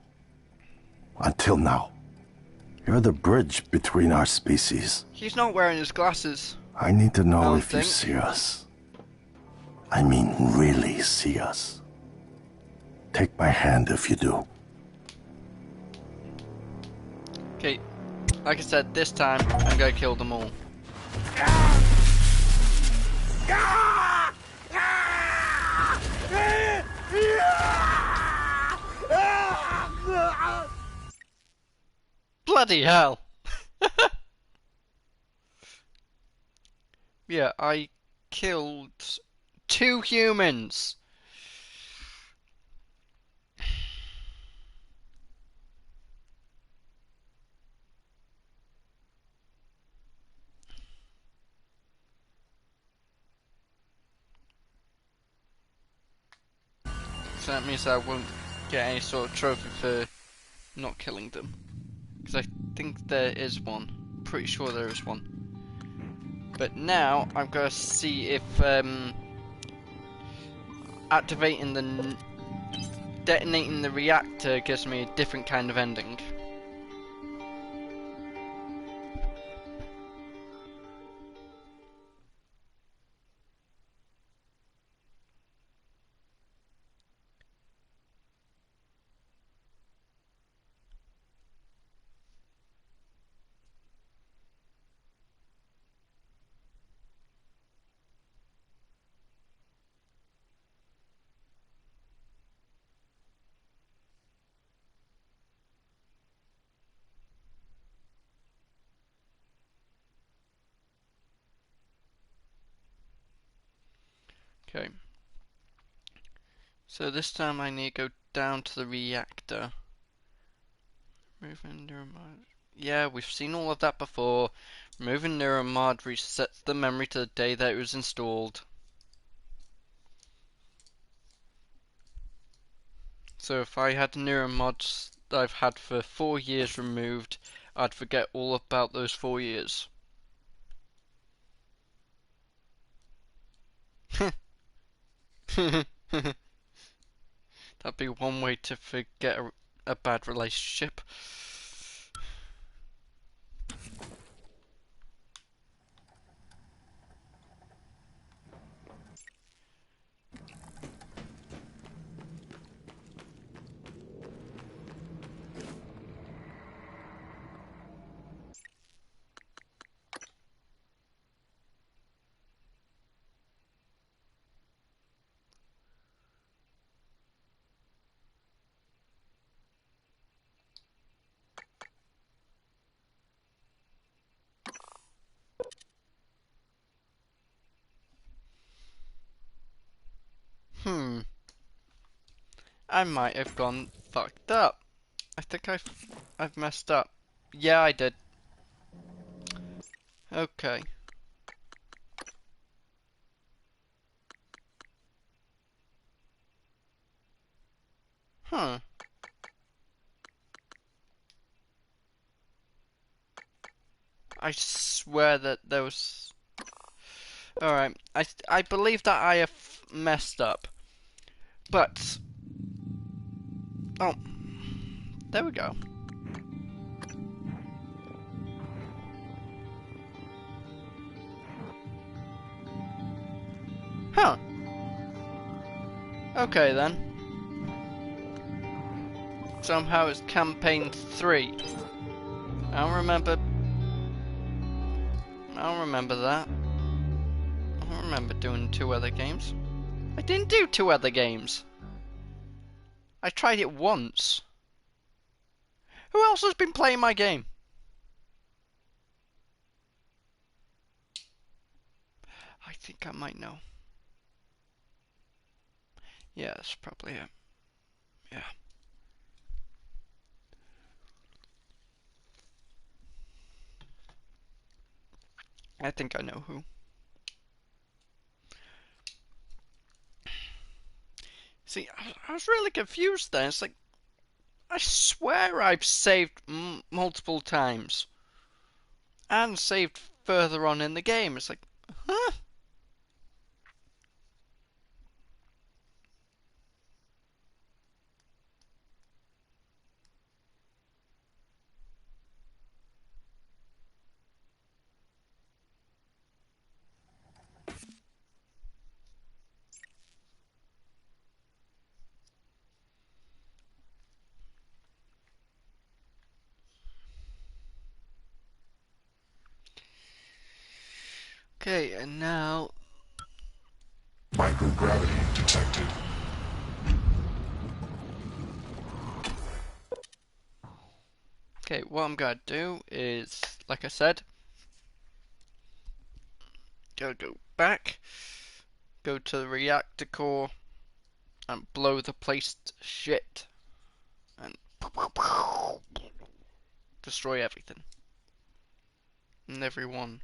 Until now. You're the bridge between our species. He's not wearing his glasses. I need to know if you think. see us. I mean, really see us. Take my hand if you do. Okay, like I said, this time I'm gonna kill them all. Bloody hell! Yeah, I killed 2 humans! So that means I won't get any sort of trophy for not killing them. Because I think there is one. Pretty sure there is one. But now I'm gonna see if activating the detonating the reactor gives me a different kind of ending. Okay. So this time I need to go down to the reactor. Moving neuromod. Yeah, we've seen all of that before. Removing neuromod resets the memory to the day that it was installed. So if I had neuromods that I've had for 4 years removed, I'd forget all about those 4 years. That'd be one way to forget a bad relationship. I might have gone fucked up. I think I've messed up. Yeah, I did. Okay. Huh. I swear that there was... Alright, I believe that I have messed up. But... Oh. There we go. Huh. Okay then. Somehow it's campaign 3. I don't remember... I don't remember that. I don't remember doing 2 other games. I didn't do 2 other games. I tried it once. Who else has been playing my game? I think I might know. Yeah, that's probably it. Yeah. I think I know who. See, I was really confused then. It's like, I swear I've saved multiple times. And saved further on in the game. It's like, huh? Okay, and now... Microgravity detected. Okay, what I'm gonna do is, like I said, go back, go to the reactor core, and blow the place to shit. And destroy everything. And everyone.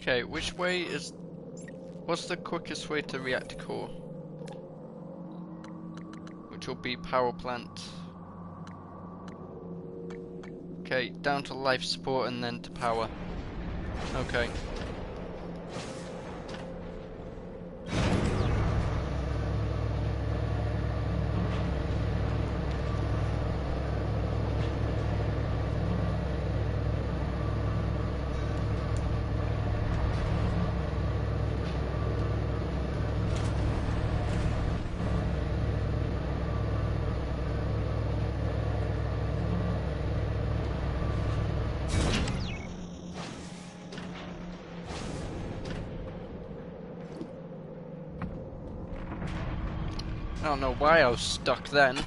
Okay, which way is... What's the quickest way to reactor core? Which will be power plant. Okay, down to life support and then to power. Okay. I don't know why I was stuck then.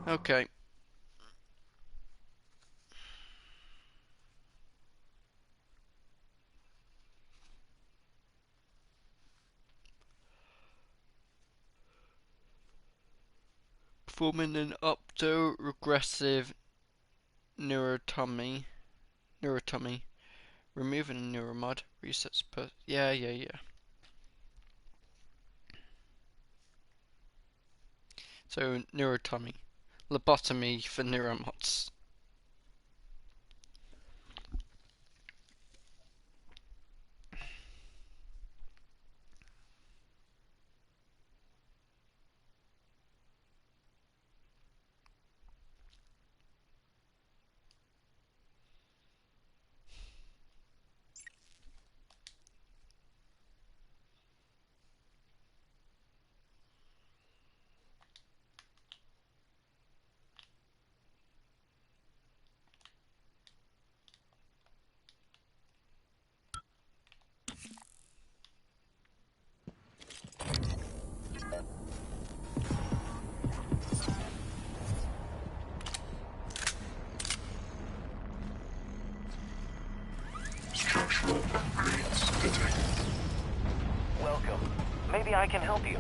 Okay. Performing an opto-regressive neurotomy. Removing a neuromod. Resets per... Yeah. So, neurotomy. Lobotomy for neuromods. Structural upgrades detected. Welcome. Maybe I can help you.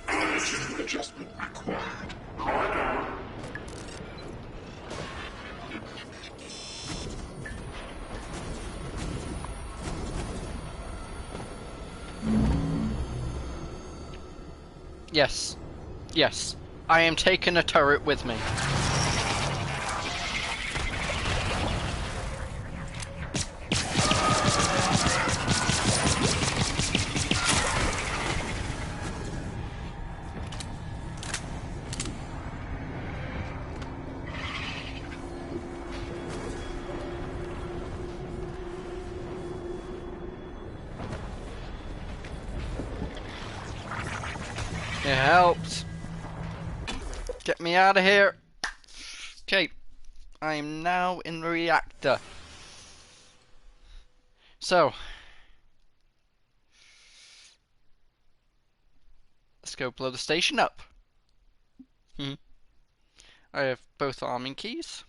Collagen adjustment required. Yes. Yes. I am taking a turret with me. It helped. Get me out of here. Okay. I am now in the reactor. So. Let's go blow the station up. I have both arming keys.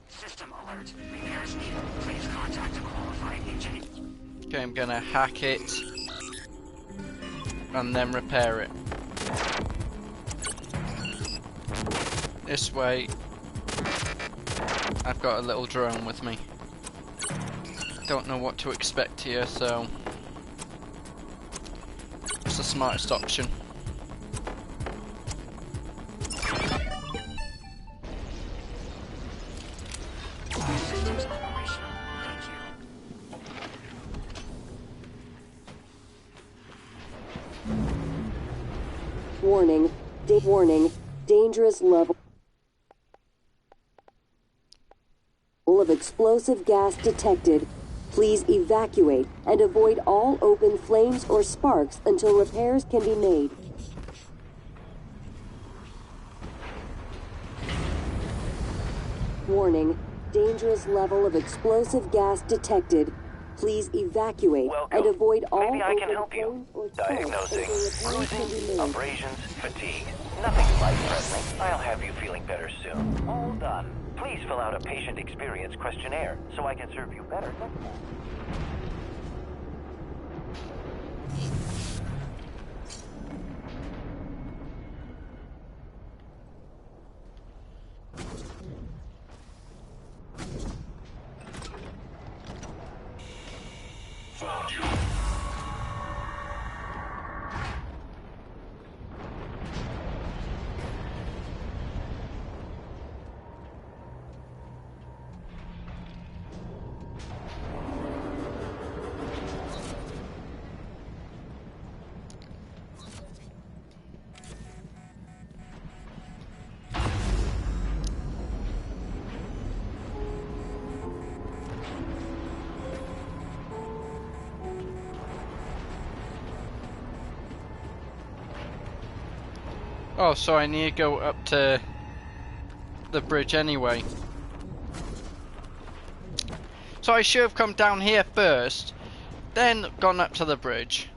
System alert. Repairs needed. Please contact a qualified engineer. Okay, I'm gonna hack it and then repair it. This way. I've got a little drone with me. Don't know what to expect here, so it's the smartest option. Systems operational. Thank you. Warning. Warning. Dangerous level of explosive gas detected. Please evacuate and avoid all open flames or sparks until repairs can be made. Warning. Dangerous level of explosive gas detected. Please evacuate and avoid all Maybe I can open help you. flames or sparks Diagnosing until repairs can be bruising, made. abrasions, fatigue. Nothing life-threatening. I'll have you feeling better soon. All done. Please fill out a patient experience questionnaire so I can serve you better next time. Found you. Oh, so I need to go up to the bridge anyway. So I should have come down here first, then gone up to the bridge.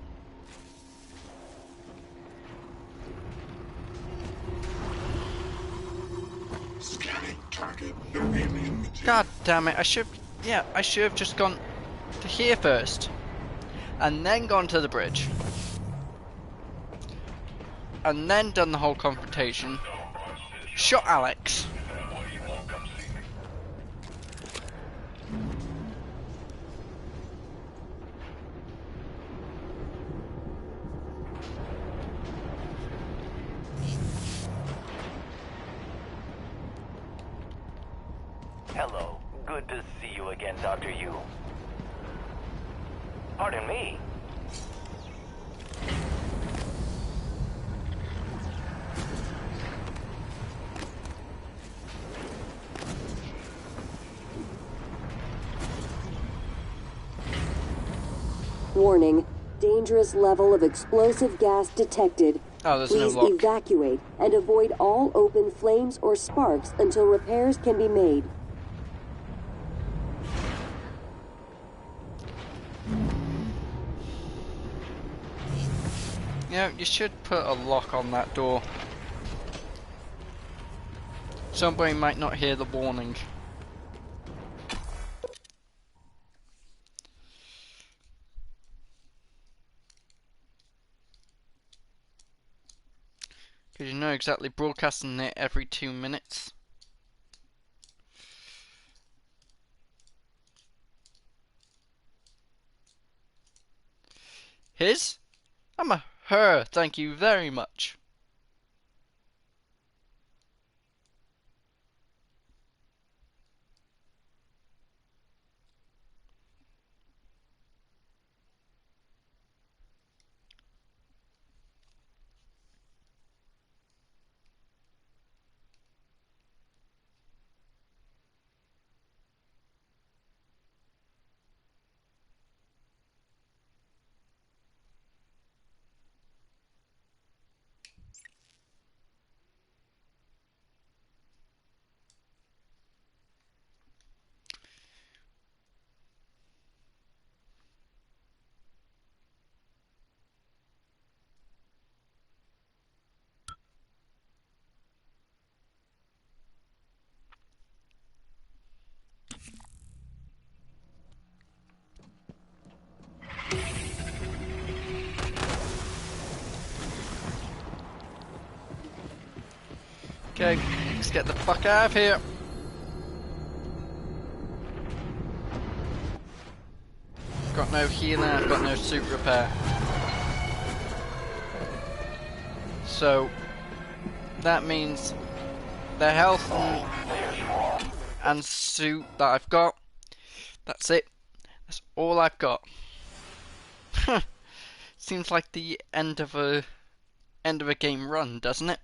Scanning target. No alien material. God damn it, I should have just gone to here first. And then gone to the bridge. And then done the whole confrontation. Shot Alex. Hello. Good to see you again, Dr. Yu. Pardon me. Warning. Dangerous level of explosive gas detected. Oh, there's no Please lock. evacuate and avoid all open flames or sparks until repairs can be made. Yeah, you should put a lock on that door. Somebody might not hear the warning. exactly broadcasting it every 2 minutes. His? I'm a her, thank you very much. Okay, let's get the fuck out of here. Got no healing, I've got no suit repair. So, that means the health and suit that I've got, that's it. That's all I've got. Seems like the end of a game run, doesn't it?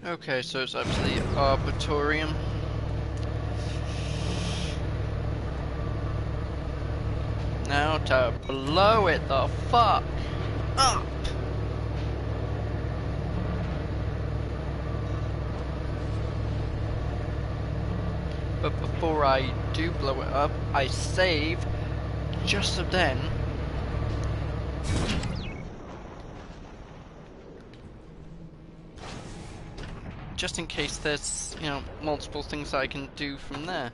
Okay, so it's up to the Arbitorium. Now to blow it the fuck up! But before I do blow it up, I save just so then. Just in case there's, you know, multiple things I can do from there.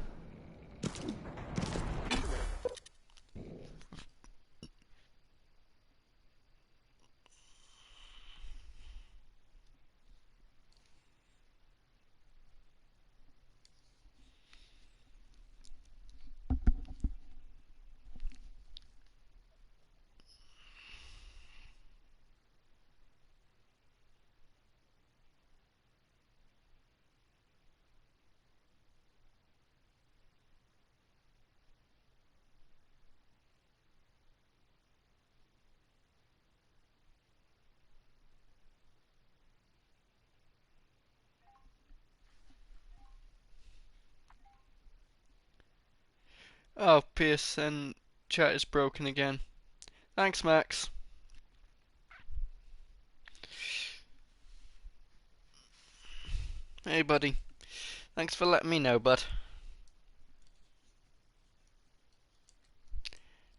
Oh, PSN chat is broken again. Thanks, Max. Hey, buddy. Thanks for letting me know, bud.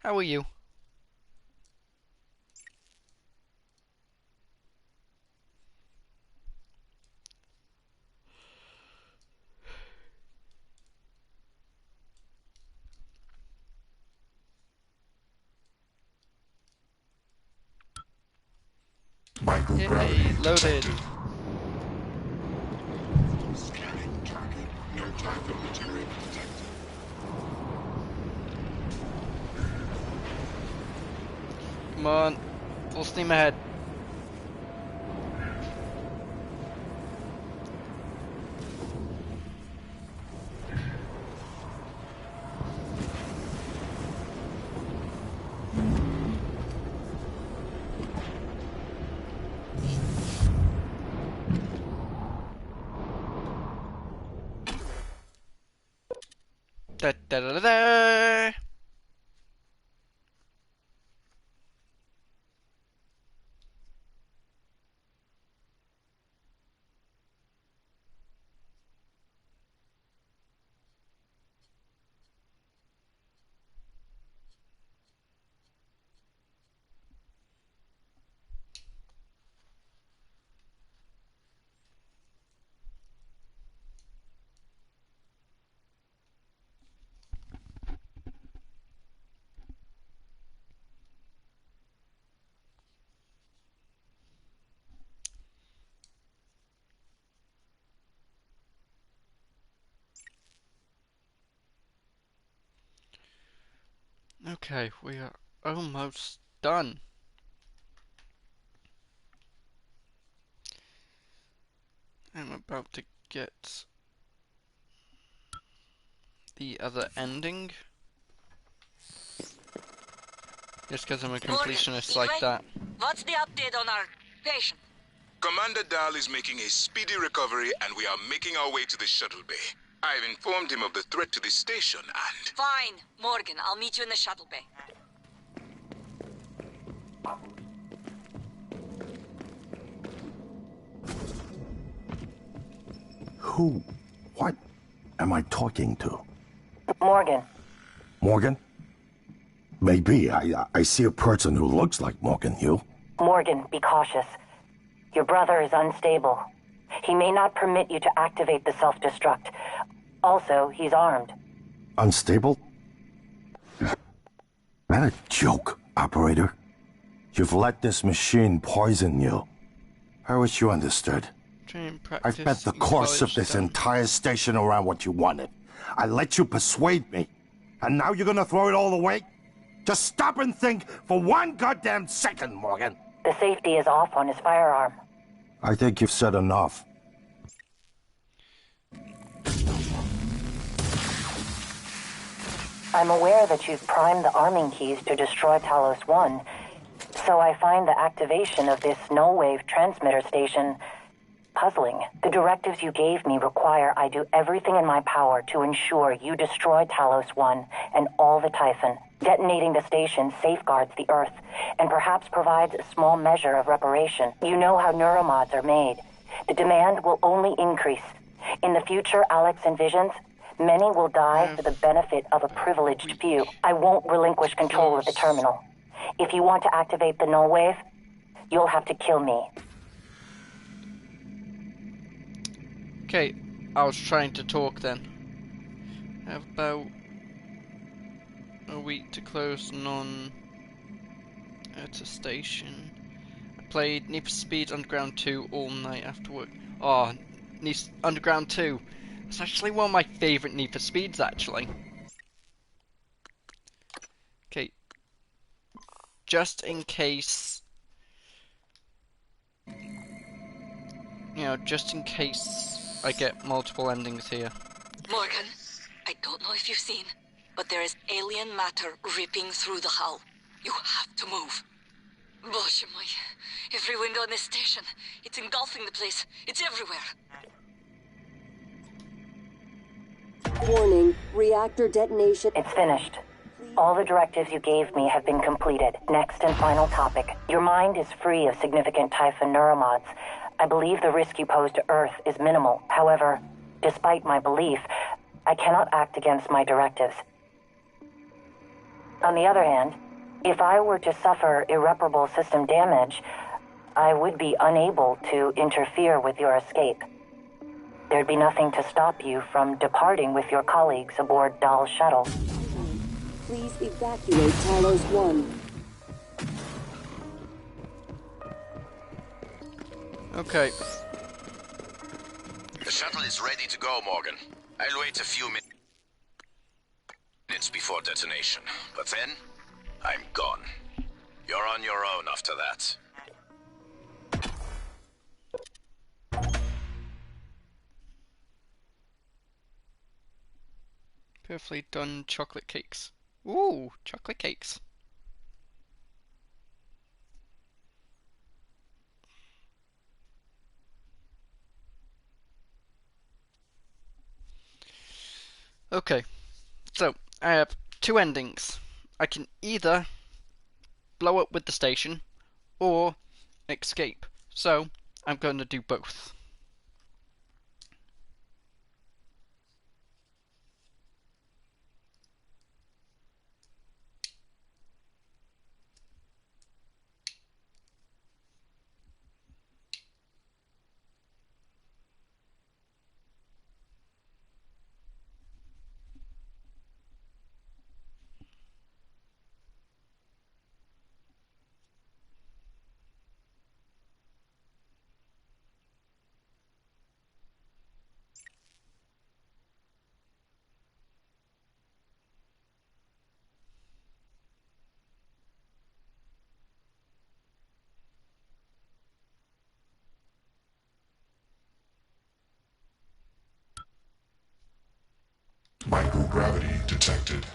How are you? Yay, loaded. Scanning target. No Typho material detected. Come on, full steam ahead. Da da da da da. Okay, we are almost done. I'm about to get the other ending. Just because I'm a completionist like that. What's the update on our patient? Commander Dahl is making a speedy recovery, and we are making our way to the shuttle bay. I've informed him of the threat to the station, and... Fine, Morgan. I'll meet you in the shuttle bay. Who? What am I talking to? Morgan. Morgan? Maybe. I see a person who looks like Morgan, you. Morgan, be cautious. Your brother is unstable. He may not permit you to activate the self-destruct. Also, he's armed. Unstable? That a joke, operator? You've let this machine poison you. I wish you understood. I've bet the course of this entire station around what you wanted. I let you persuade me. And now you're gonna throw it all away? Just stop and think for one goddamn second, Morgan. The safety is off on his firearm. I think you've said enough. I'm aware that you've primed the arming keys to destroy Talos 1, so I find the activation of this null-wave transmitter station puzzling. The directives you gave me require I do everything in my power to ensure you destroy Talos 1 and all the Typhon. Detonating the station safeguards the Earth, and perhaps provides a small measure of reparation. You know how neuromods are made. The demand will only increase. In the future Alex envisions, many will die for the benefit of a privileged few. I won't relinquish control of the terminal. If you want to activate the null wave, you'll have to kill me. Okay, I was trying to talk then. Have about a week to close non at a station. I played Need for Speed Underground 2 all night after work. Oh, Underground 2. It's actually one of my favourite Need for Speeds, actually. Okay. Just in case... just in case I get multiple endings here. Morgan, I don't know if you've seen, but there is alien matter ripping through the hull. You have to move. Боже мой. Every window in this station. It's engulfing the place. It's everywhere. Warning, reactor detonation. It's finished. All the directives you gave me have been completed. Next and final topic. Your mind is free of significant Typhon neuromods. I believe the risk you pose to Earth is minimal. However, despite my belief, I cannot act against my directives. On the other hand, if I were to suffer irreparable system damage, I would be unable to interfere with your escape. There'd be nothing to stop you from departing with your colleagues aboard Dahl's shuttle. Please evacuate Talos 1. Okay. The shuttle is ready to go, Morgan. I'll wait a few minutes before detonation, but then I'm gone. You're on your own after that. Perfectly done chocolate cakes. Ooh, chocolate cakes. Okay, so I have two endings. I can either blow up with the station or escape. So I'm going to do both. Microgravity detected.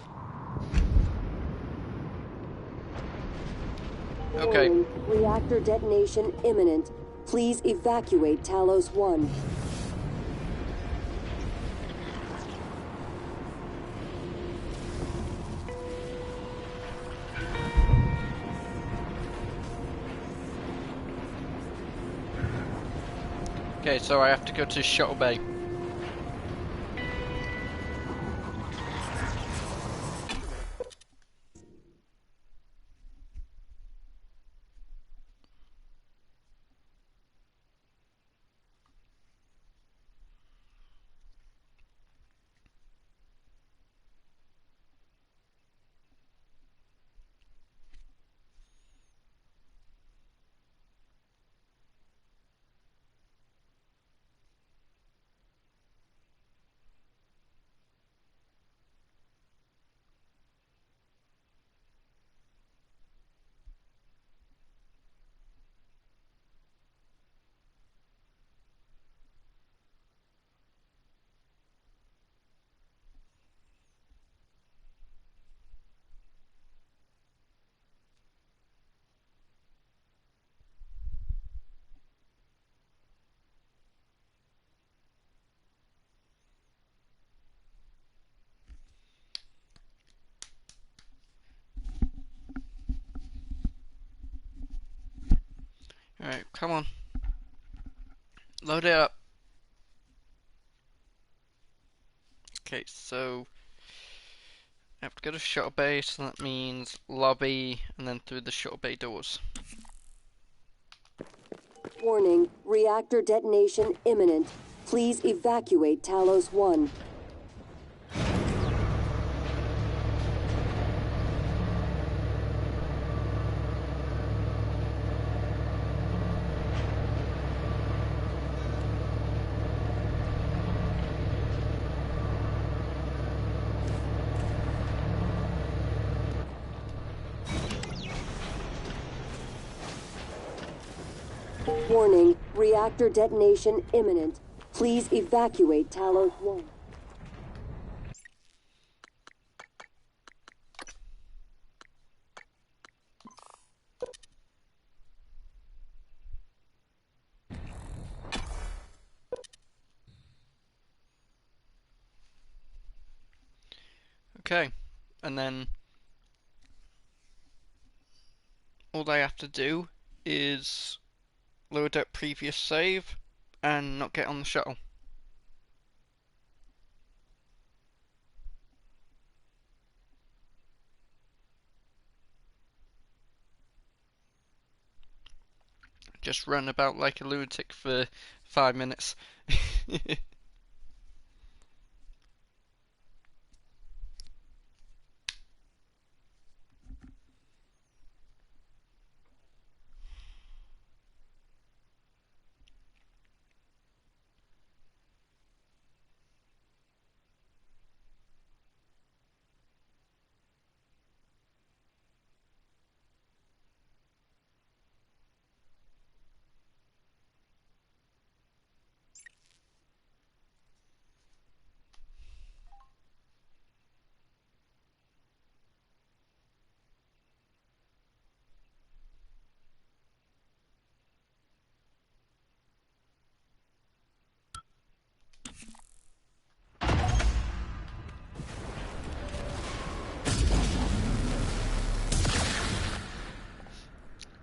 Okay. Warning, reactor detonation imminent. Please evacuate Talos 1. Okay, so I have to go to Shuttle Bay. Alright, come on. Load it up. Okay, so I have to go to Shuttle Bay, so that means lobby and then through the Shuttle Bay doors. Warning, reactor detonation imminent. Please evacuate Talos 1. Warning, reactor detonation imminent. Please evacuate Talos 1. Okay, and then all I have to do is load up previous save and not get on the shuttle. Just run about like a lunatic for 5 minutes.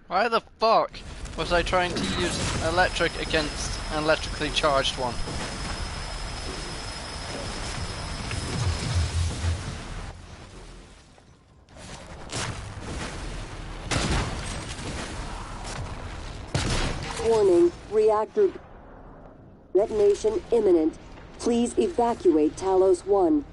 Why the fuck was I trying to use electric against an electrically charged one? Warning, reactor detonation imminent. Please evacuate Talos 1.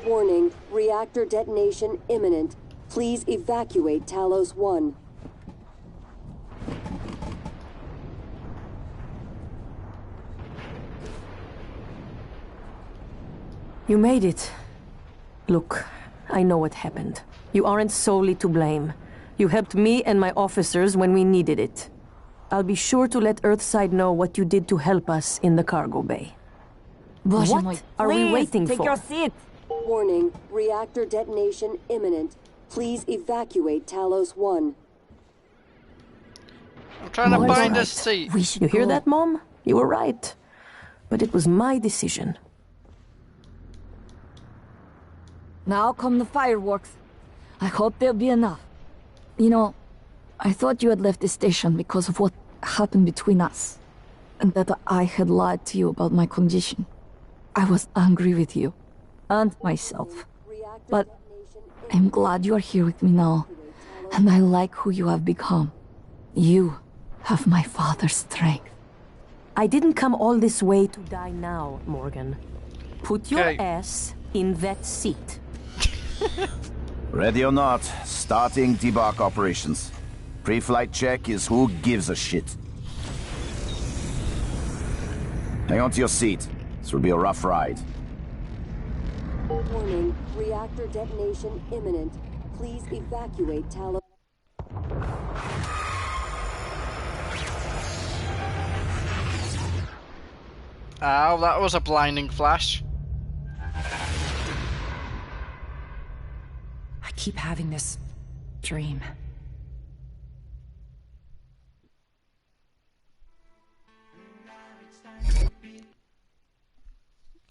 Warning, reactor detonation imminent. Please evacuate Talos 1. You made it. Look, I know what happened. You aren't solely to blame. You helped me and my officers when we needed it. I'll be sure to let Earthside know what you did to help us in the cargo bay. What are we waiting for? Take your seat. Warning, reactor detonation imminent. Please evacuate Talos 1. I'm trying to find a seat. You hear that, Mom? You were right. But it was my decision. Now come the fireworks. I hope there'll be enough. You know, I thought you had left the station because of what happened between us. And that I had lied to you about my condition. I was angry with you. And myself. But I'm glad you are here with me now. And I like who you have become. You have my father's strength. I didn't come all this way to die now, Morgan. Put your ass in that seat. Ready or not, starting debark operations. Pre-flight check is who gives a shit. Hang on to your seat. This will be a rough ride. Warning, reactor detonation imminent. Please evacuate Talos. Ow, that was a blinding flash. I keep having this dream.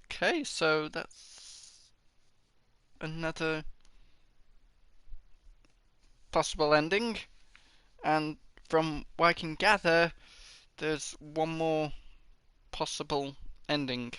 Okay, so that's another possible ending, and from what I can gather, there's one more possible ending.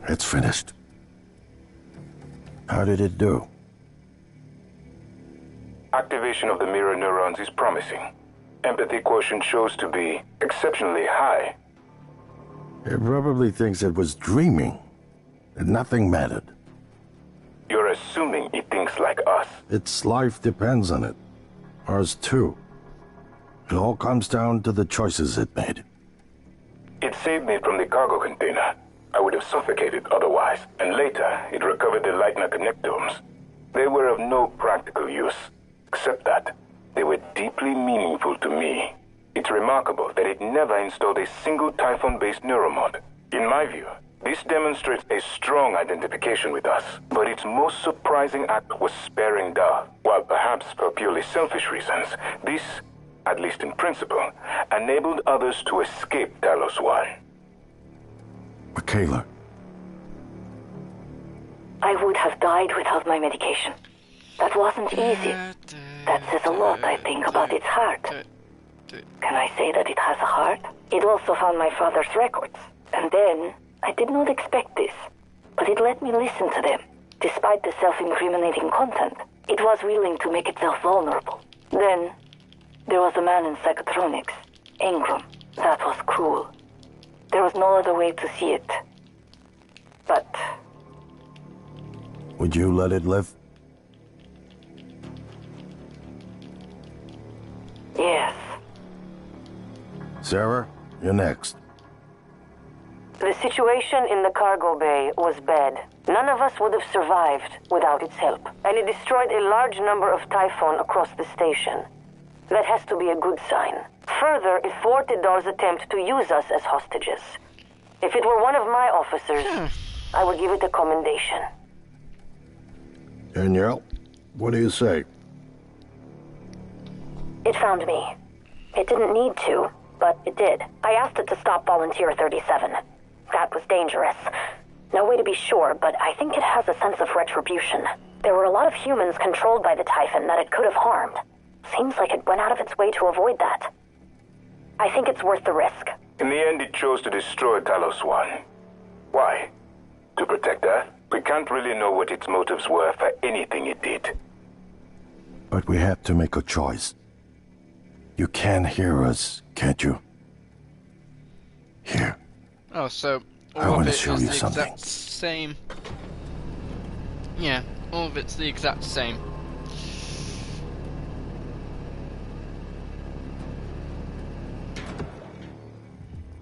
It's finished. How did it do? Activation of the mirror neurons is promising. Empathy quotient shows to be exceptionally high. It probably thinks it was dreaming, and nothing mattered. You're assuming it thinks like us. Its life depends on it. Ours too. It all comes down to the choices it made. It saved me from the cargo container. I would have suffocated otherwise, and later it recovered the Leitner connectomes. They were of no practical use, except that they were deeply meaningful to me. It's remarkable that it never installed a single Typhon-based neuromod. In my view, this demonstrates a strong identification with us, but its most surprising act was sparing Dar. While perhaps for purely selfish reasons, this, at least in principle, enabled others to escape Talos 1. Michaela. I would have died without my medication. That wasn't easy. That says a lot, I think, about its heart. Can I say that it has a heart? It also found my father's records. And then, I did not expect this, but it let me listen to them. Despite the self-incriminating content, it was willing to make itself vulnerable. Then, there was a man in psychotronics. Ingram, that was cruel. There was no other way to see it. But... Would you let it live? yes. Sarah, you're next. The situation in the cargo bay was bad. None of us would have survived without its help, and it destroyed a large number of Typhon across the station. That has to be a good sign. Further, it thwarted Dar's attempt to use us as hostages. If it were one of my officers, I would give it a commendation. Danielle, what do you say? It found me. It didn't need to, but it did. I asked it to stop Volunteer 37. That was dangerous. No way to be sure, but I think it has a sense of retribution. There were a lot of humans controlled by the Typhon that it could have harmed. Seems like it went out of its way to avoid that. I think it's worth the risk. In the end, it chose to destroy Talos 1. Why? To protect her? We can't really know what its motives were for anything it did. But we have to make a choice. You can hear us, can't you? Here. Oh, so I all want of to it show is you the something. exact same. Yeah, all of it's the exact same.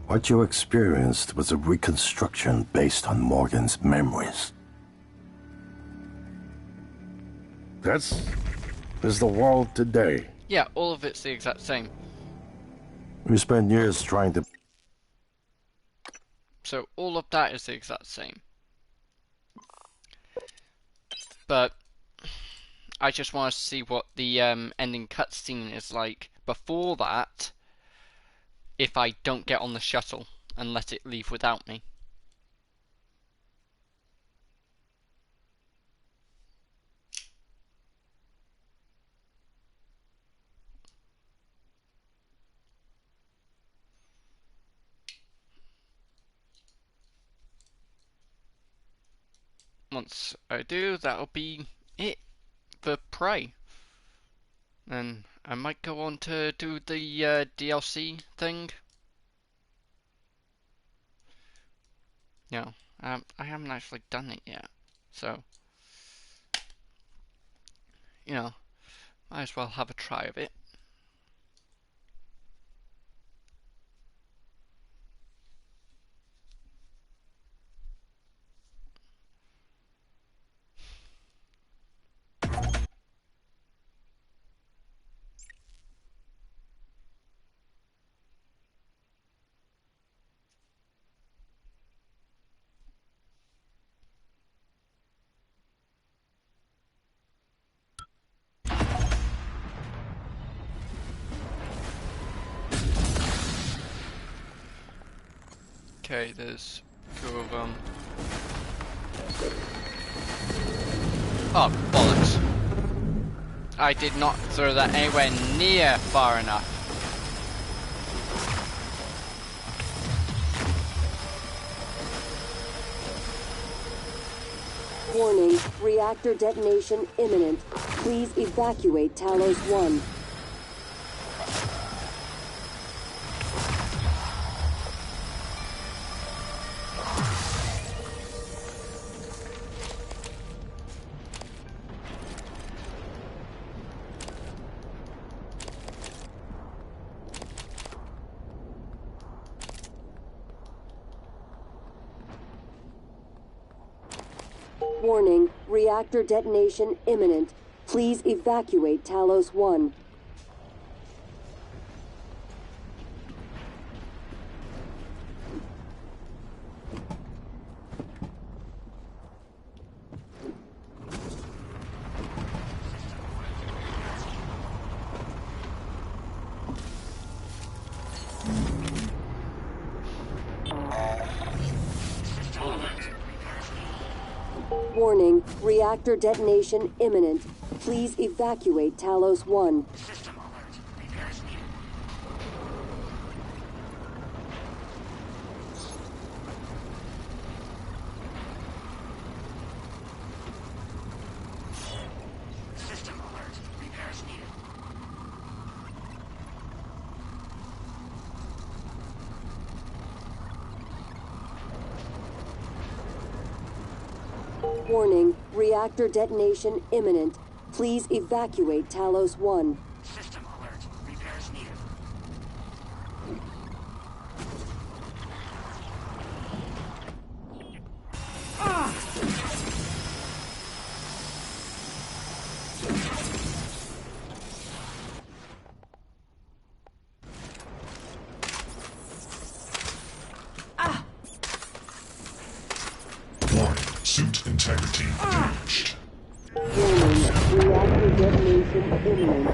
What you experienced was a reconstruction based on Morgan's memories. This is the world today. Yeah, all of it's the exact same. We spent years trying to... So all of that is the exact same. But I just want to see what the ending cutscene is like before that, if I don't get on the shuttle and let it leave without me. Once I do, that'll be it for Prey. And I might go on to do the DLC thing. No, I haven't actually done it yet, so you know, might as well have a try of it. Okay, there's two of them. Oh, bollocks. I did not throw that anywhere near far enough. Warning, reactor detonation imminent. Please evacuate Talos 1. Warning, reactor detonation imminent. Please evacuate Talos 1. Warning, reactor detonation imminent. Please evacuate Talos 1. Warning, reactor detonation imminent. Please evacuate Talos 1. System alert. Repairs needed. Warning, suit integrity damaged. Warning, reactor detonation imminent.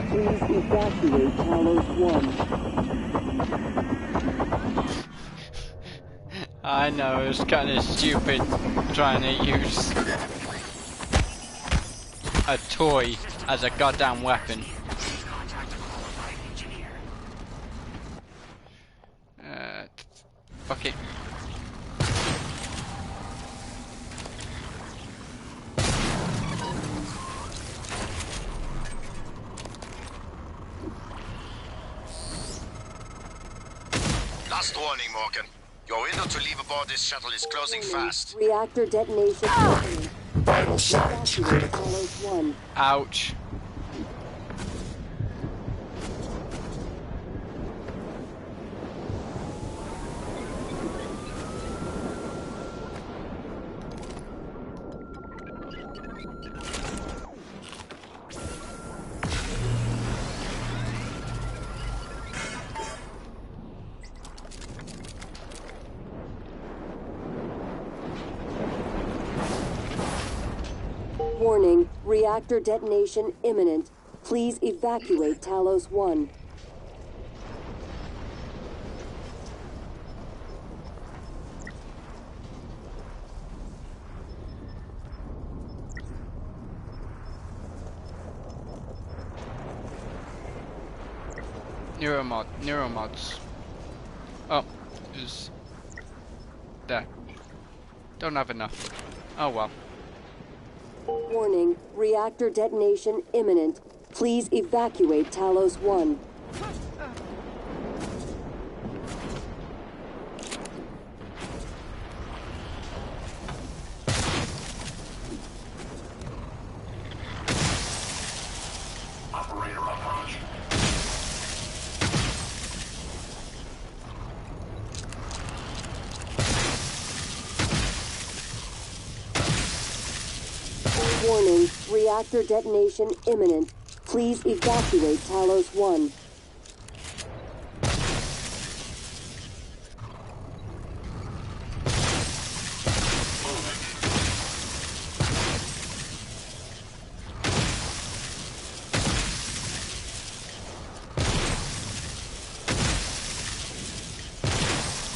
Please evacuate Talos 1. I know, it's kind of stupid trying to use a toy as a goddamn weapon. Fuck it. Last warning, Morgan. Your window to leave aboard this shuttle is closing fast. Reactor detonation imminent. Vital signs critical. Talos 1. Ouch. Warning, reactor detonation imminent. Please evacuate Talos 1. Neuromods. Oh, is there. Don't have enough. Oh well. Warning, reactor detonation imminent. Please evacuate Talos 1. Operator approach. Warning, reactor detonation imminent. Please evacuate Talos 1.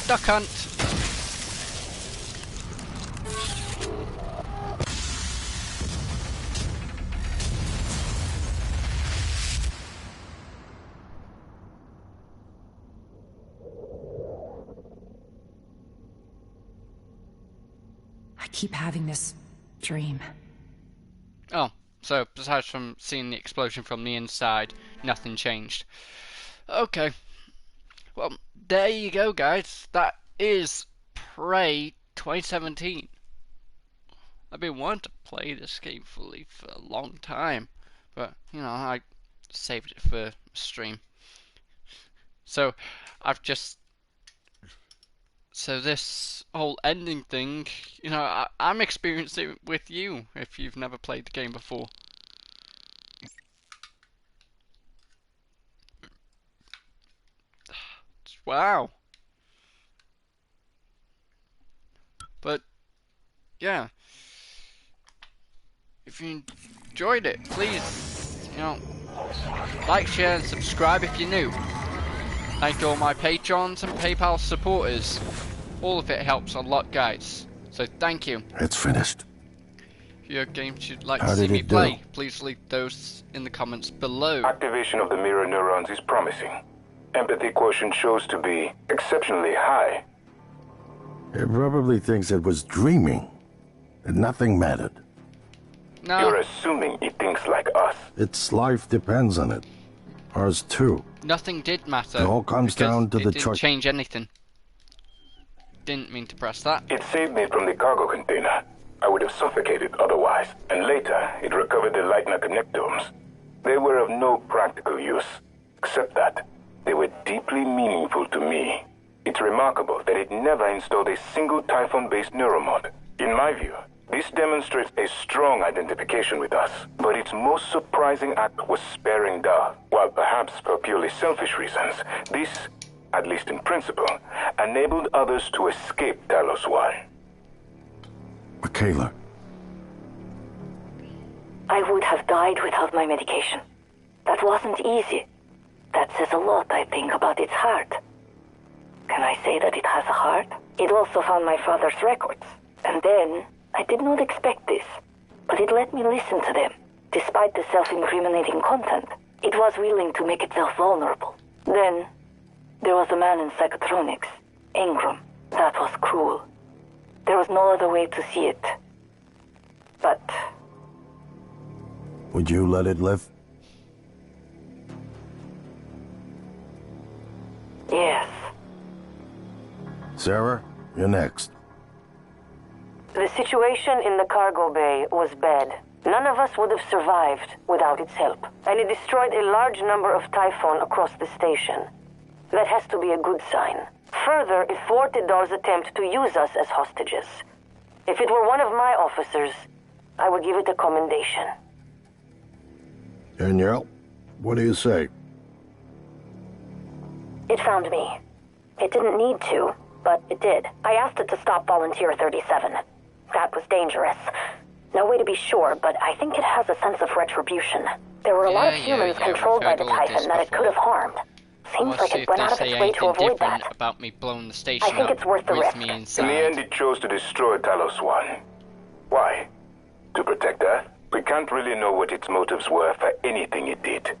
Duck hunt. I keep having this dream. Oh, so besides from seeing the explosion from the inside, nothing changed. Okay. Well, there you go, guys. That is Prey 2017. I've been wanting to play this game fully for a long time, but, you know, I saved it for a stream. So, So this whole ending thing, you know, I'm experiencing it with you if you've never played the game before. Wow. But, yeah. If you enjoyed it, please, you know, like, share, and subscribe if you're new. Thank you all my Patrons and PayPal supporters. All of it helps a lot, guys. So thank you. It's finished. If you have games you'd like How to see did me it do? play, please leave those in the comments below. Activation of the mirror neurons is promising. Empathy quotient shows to be exceptionally high. It probably thinks it was dreaming, and nothing mattered. No. You're assuming it thinks like us. Its life depends on it. Ours too. Nothing did matter. It all comes because down to it the didn't choice. change anything. Didn't mean to press that. It saved me from the cargo container. I would have suffocated otherwise, and later it recovered the Leitner connectomes. They were of no practical use, except that they were deeply meaningful to me. It's remarkable that it never installed a single Typhon-based neuromod. In my view, this demonstrates a strong identification with us, but its most surprising act was sparing Dar. While perhaps for purely selfish reasons, this, at least in principle, enabled others to escape Talos 1. Michaela. I would have died without my medication. That wasn't easy. That says a lot, I think, about its heart. Can I say that it has a heart? It also found my father's records. And then, I did not expect this, but it let me listen to them. Despite the self-incriminating content, it was willing to make itself vulnerable. Then, there was a man in psychotronics, Ingram. That was cruel. There was no other way to see it. But... Would you let it live? yes. Sarah, you're next. The situation in the cargo bay was bad. None of us would have survived without its help, and it destroyed a large number of Typhon across the station. That has to be a good sign. Further, it thwarted Dar's attempt to use us as hostages. If it were one of my officers, I would give it a commendation. Danielle, what do you say? It found me. It didn't need to, but it did. I asked it to stop Volunteer 37. That was dangerous. No way to be sure, but I think it has a sense of retribution. There were a lot of humans controlled by the Typhon that it could have harmed. Seems like it went out of its way to avoid that. About me blowing the station I think it's worth the risk. me In inside. the end, it chose to destroy Talos 1. Why? To protect Earth? We can't really know what its motives were for anything it did.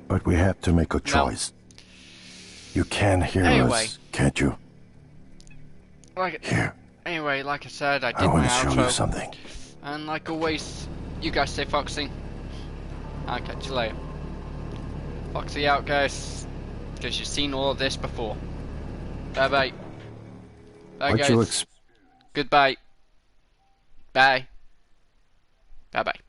But we have to make a choice. You can hear Anyway. us, can't you? Anyway, like I said, I did I want my to show outro. you something. And like always, you guys stay Foxy. I'll catch you later. Foxy out, guys. Because you've seen all of this before. Bye bye. Bye, What you guys. Goodbye. Bye. Bye bye.